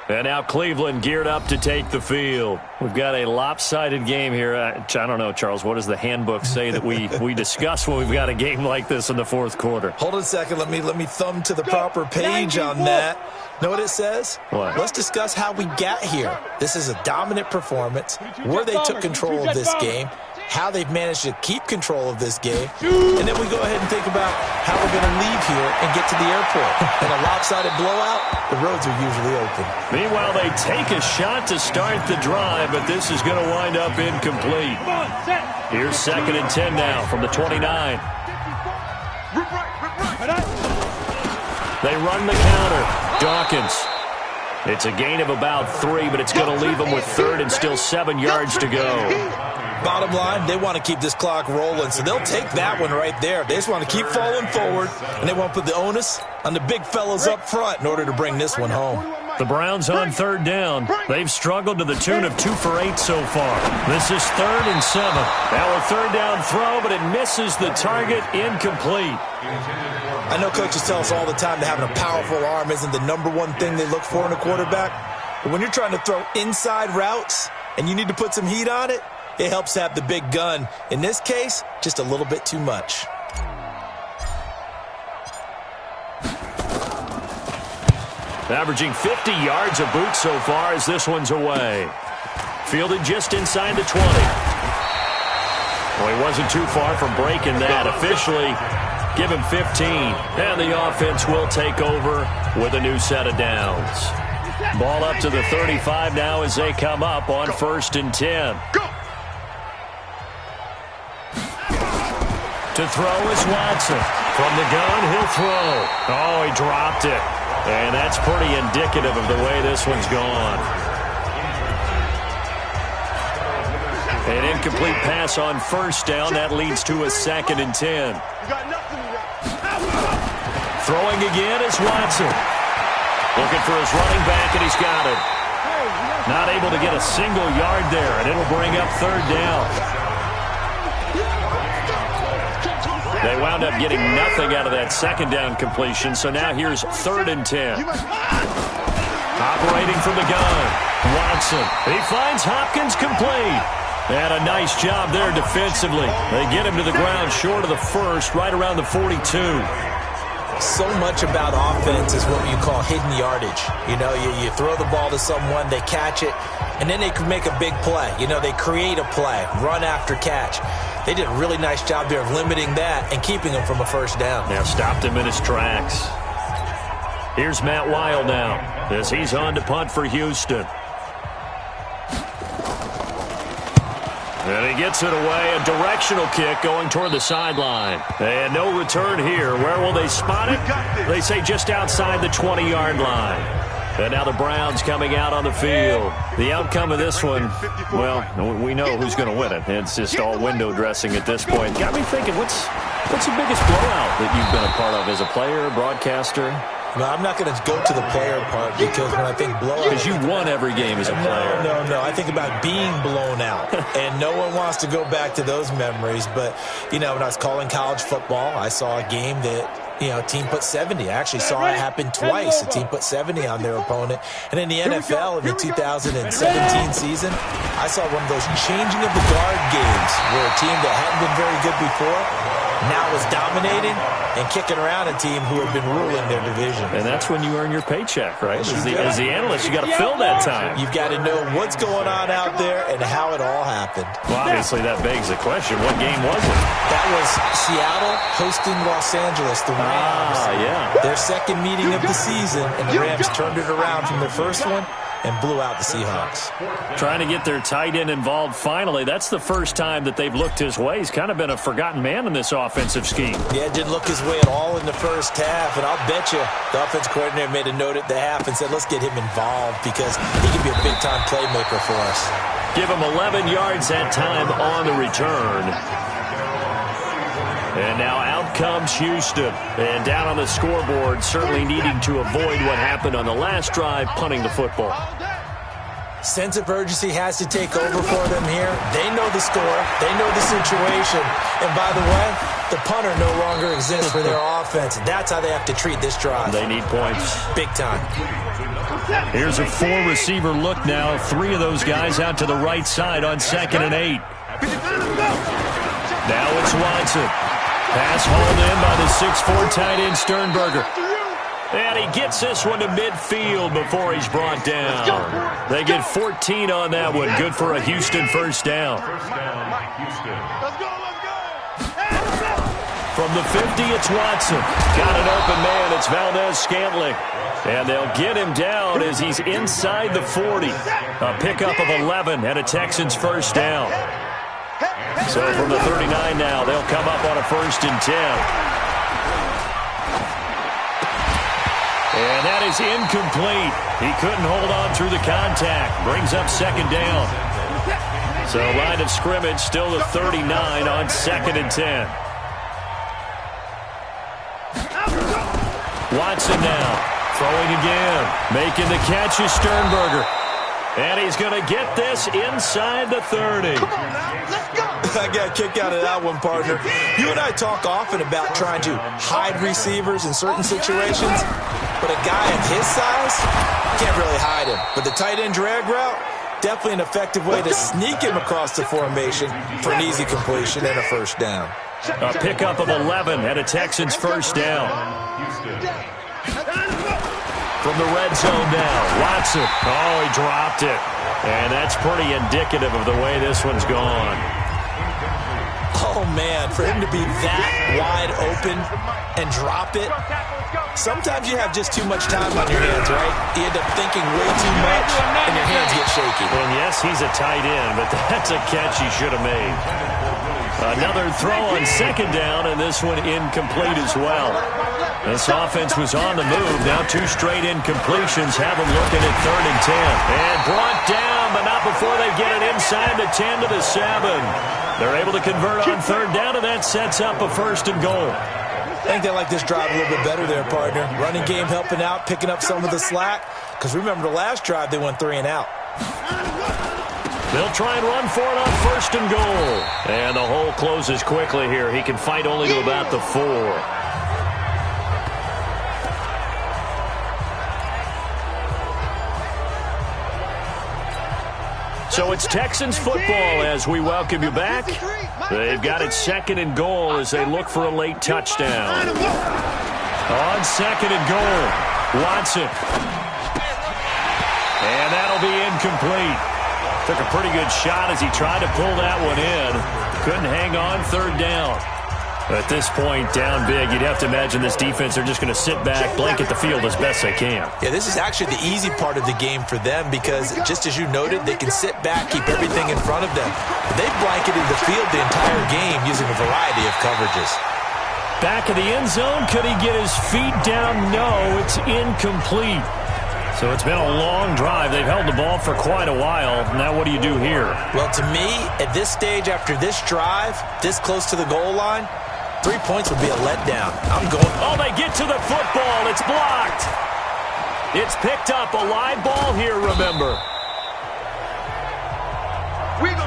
And now Cleveland geared up to take the field. We've got a lopsided game here. I don't know, Charles, what does the handbook say that we discuss when we've got a game like this in the fourth quarter? Hold on a second. Let me thumb to the proper page on that. Know what it says? What? Let's discuss how we got here. This is a dominant performance, where they took control of this game, how they've managed to keep control of this game, and then we go ahead and think about how we're going to leave here and get to the airport. In a lopsided blowout, the roads are usually open. Meanwhile, they take a shot to start the drive, but this is going to wind up incomplete. Here's 2nd and 10 now from the 29. They run the counter. Dawkins. It's a gain of about 3, but it's going to leave them with 3rd and still 7 yards to go. Bottom line, they want to keep this clock rolling, so they'll take that one right there. They just want to keep falling forward, and they want to put the onus on the big fellas up front in order to bring this one home. The Browns on 3rd down. They've struggled to the tune of 2 for 8 so far. This is 3rd and 7. Now a 3rd down throw, but it misses the target, incomplete. I know coaches tell us all the time that having a powerful arm isn't the #1 thing they look for in a quarterback. But when you're trying to throw inside routes and you need to put some heat on it, it helps to have the big gun. In this case, just a little bit too much. Averaging 50 yards a boot so far as this one's away. Fielded just inside the 20. Well, he wasn't too far from breaking that. Officially, give him 15. And the offense will take over with a new set of downs. Ball up to the 35 now as they come up on 1st and 10. To throw is Watson. From the gun, he'll throw. Oh, he dropped it. And that's pretty indicative of the way this one's gone. An incomplete pass on 1st down. That leads to a 2nd and 10. Throwing again is Watson. Looking for his running back, and he's got it. Not able to get a single yard there, and it'll bring up 3rd down. They wound up getting nothing out of that 2nd down completion, so now here's 3rd and 10. Operating from the gun, Watson. He finds Hopkins complete. And a nice job there defensively. They get him to the ground short of the 1st, right around the 42. So much about offense is what you call hidden yardage. You know, you throw the ball to someone, they catch it, and then they can make a big play. You know, they create a play, run after catch. They did a really nice job there of limiting that and keeping him from a 1st down. Now stopped him in his tracks. Here's Matt Weil now as he's on to punt for Houston. And he gets it away, a directional kick going toward the sideline. And no return here. Where will they spot it? They say just outside the 20-yard line. And now the Browns coming out on the field. The outcome of this one, well, we know who's going to win it. It's just all window dressing at this point. Got me thinking, what's the biggest blowout that you've been a part of as a player, broadcaster? No, I'm not going to go to the player part because when I think blowout... Because you won every game as a player. No. I think about being blown out. And no one wants to go back to those memories. But, you know, when I was calling college football, I saw a game that, you know, a team put 70. I actually saw it happen twice. A team put 70 on their opponent. And in the NFL, in the 2017 season, I saw one of those changing of the guard games where a team that hadn't been very good before now was dominating and kicking around a team who had been ruling their division. And that's when you earn your paycheck, right? As the analyst, you got to fill that time. You've got to know what's going on out there and how it all happened. Well, obviously, that begs the question, what game was it? That was Seattle hosting Los Angeles, the Rams. Yeah. Their 2nd meeting of the season, and the Rams turned it around from their 1st one and blew out the Seahawks. Trying to get their tight end involved finally. That's the first time that they've looked his way. He's kind of been a forgotten man in this offensive scheme. Yeah, it didn't look his way at all in the 1st half, and I'll bet you the offense coordinator made a note at the half and said, let's get him involved because he can be a big-time playmaker for us. Give him 11 yards that time on the return. And now out comes Houston. And down on the scoreboard, certainly needing to avoid what happened on the last drive, punting the football. Sense of urgency has to take over for them here. They know the score. They know the situation. And by the way, The punter no longer exists for their offense. That's how they have to treat this drive. They need points. Big time. Here's a 4-receiver look now. 3 of those guys out to the right side on 2nd and 8. Now it's Watson. Pass hauled in by the 6'4" tight end Sternberger. And he gets this one to midfield before he's brought down. They get 14 on that one. Good for a Houston first down. From the 50, it's Watson. Got an open man. It's Valdez-Scantling. And they'll get him down as he's inside the 40. A pickup of 11 and a Texans first down. So from the 39 now, they'll come up on a 1st and 10. And that is incomplete. He couldn't hold on through the contact. Brings up 2nd down. So line of scrimmage still the 39 on 2nd and 10. Watson now. Throwing again. Making the catch is Sternberger. And he's going to get this inside the 30. I got a kick out of that one, partner. You and I talk often about trying to hide receivers in certain situations, but a guy of his size can't really hide him. But the tight end drag route, definitely an effective way to sneak him across the formation for an easy completion and a first down. A pickup of 11 and a Texans first down. From the red zone now, Watson. Oh, he dropped it. And that's pretty indicative of the way this one's gone. Oh, man, for him to be that wide open and drop it, sometimes you have just too much time on your hands, right? You end up thinking way too much, and your hands get shaky. And yes, he's a tight end, but that's a catch he should have made. Another throw on 2nd down, and this one incomplete as well. This offense was on the move. Now 2 straight incompletions have them looking at 3rd and 10. And brought down, but not before they get it inside the 10 to the 7. They're able to convert on 3rd down, and that sets up a 1st and goal. I think they like this drive a little bit better there, partner. Running game helping out, picking up some of the slack. Because remember the last drive, they went 3 and out. They'll try and run for it on 1st and goal. And the hole closes quickly here. He can fight only to about the 4. So it's Texans football as we welcome you back. They've got it 2nd and goal as they look for a late touchdown. On 2nd and goal, Watson. And that'll be incomplete. Took a pretty good shot as he tried to pull that one in. Couldn't hang on 3rd down. At this point, down big, you'd have to imagine this defense are just going to sit back, blanket the field as best they can. Yeah, this is actually the easy part of the game for them because, just as you noted, they can sit back, keep everything in front of them. They've blanketed the field the entire game using a variety of coverages. Back of the end zone, could he get his feet down? No, it's incomplete. So it's been a long drive. They've held the ball for quite a while. Now what do you do here? Well, to me, at this stage, after this drive, this close to the goal line, 3 points would be a letdown. I'm going. Oh, they get to the football. It's blocked. It's picked up. A live ball here, remember.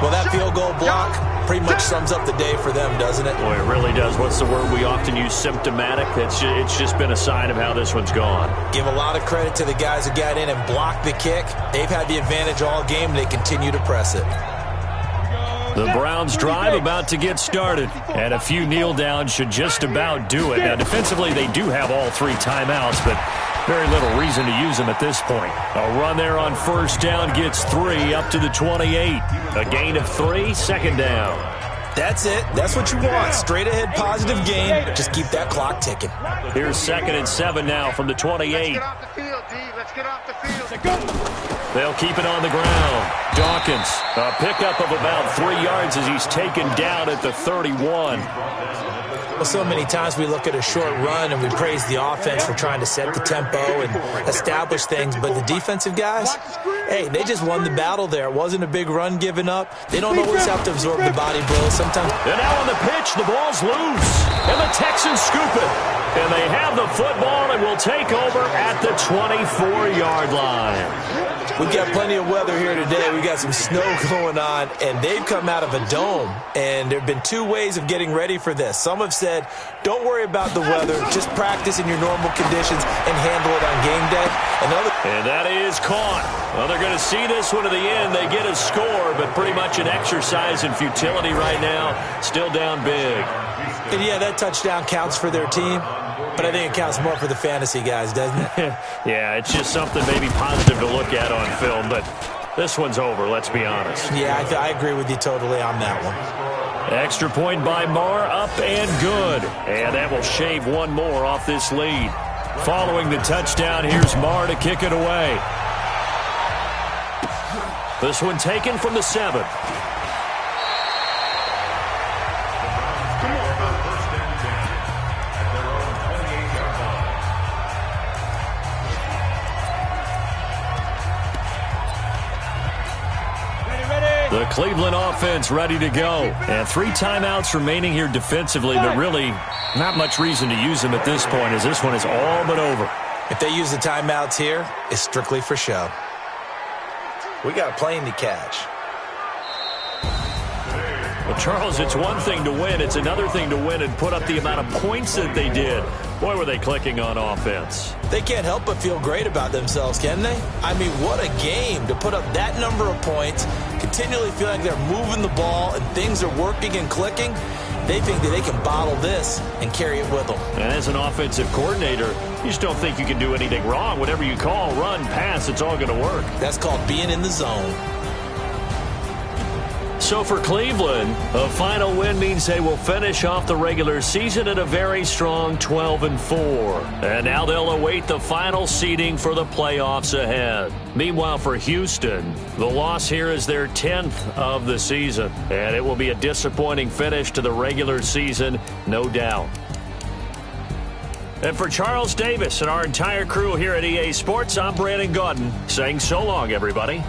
Well, that field goal block pretty much sums up the day for them, doesn't it? Boy, it really does. What's the word we often use? Symptomatic. It's just been a sign of how this one's gone. Give a lot of credit to the guys who got in and blocked the kick. They've had the advantage all game. They continue to press it. The Browns drive about to get started, and a few kneel downs should just about do it. Now, defensively, they do have all 3 timeouts, but very little reason to use them at this point. A run there on 1st down gets 3 up to the 28. A gain of 3, 2nd down. That's it. That's what you want. Straight ahead positive gain. Just keep that clock ticking. Here's 2nd and 7 now from the 28. Let's get off the field, D. Let's get off the field. They'll keep it on the ground. Dawkins, a pickup of about 3 yards as he's taken down at the 31. Well, so many times we look at a short run and we praise the offense for trying to set the tempo and establish things, but the defensive guys, hey, they just won the battle there. It wasn't a big run given up. They don't always have to absorb the body blows. Sometimes. And now on the pitch, the ball's loose, and the Texans scoop it. And they have the football and will take over at the 24-yard line. We've got plenty of weather here today. We've got some snow going on, and they've come out of a dome. And there have been two ways of getting ready for this. Some have said, don't worry about the weather. Just practice in your normal conditions and handle it on game day. And that is caught. Well, they're going to see this one to the end. They get a score, but pretty much an exercise in futility right now. Still down big. And yeah, that touchdown counts for their team. But I think it counts more for the fantasy guys, doesn't it? Yeah, it's just something maybe positive to look at on film, but this one's over, let's be honest. Yeah, I agree with you totally on that one. Extra point by Marr, up and good. And that will shave one more off this lead. Following the touchdown, here's Marr to kick it away. This one taken from the 7. The Cleveland offense ready to go. And 3 timeouts remaining here defensively, but really not much reason to use them at this point as this one is all but over. If they use the timeouts here, it's strictly for show. We got a plane to catch. Well, Charles, it's one thing to win. It's another thing to win and put up the amount of points that they did. Boy, were they clicking on offense. They can't help but feel great about themselves, can they? I mean, what a game to put up that number of points, continually feel like they're moving the ball and things are working and clicking. They think that they can bottle this and carry it with them. And as an offensive coordinator, you just don't think you can do anything wrong. Whatever you call, run, pass, it's all going to work. That's called being in the zone. So for Cleveland, a final win means they will finish off the regular season at a very strong 12-4. And now they'll await the final seeding for the playoffs ahead. Meanwhile, for Houston, the loss here is their 10th of the season. And it will be a disappointing finish to the regular season, no doubt. And for Charles Davis and our entire crew here at EA Sports, I'm Brandon Gaudin saying so long, everybody.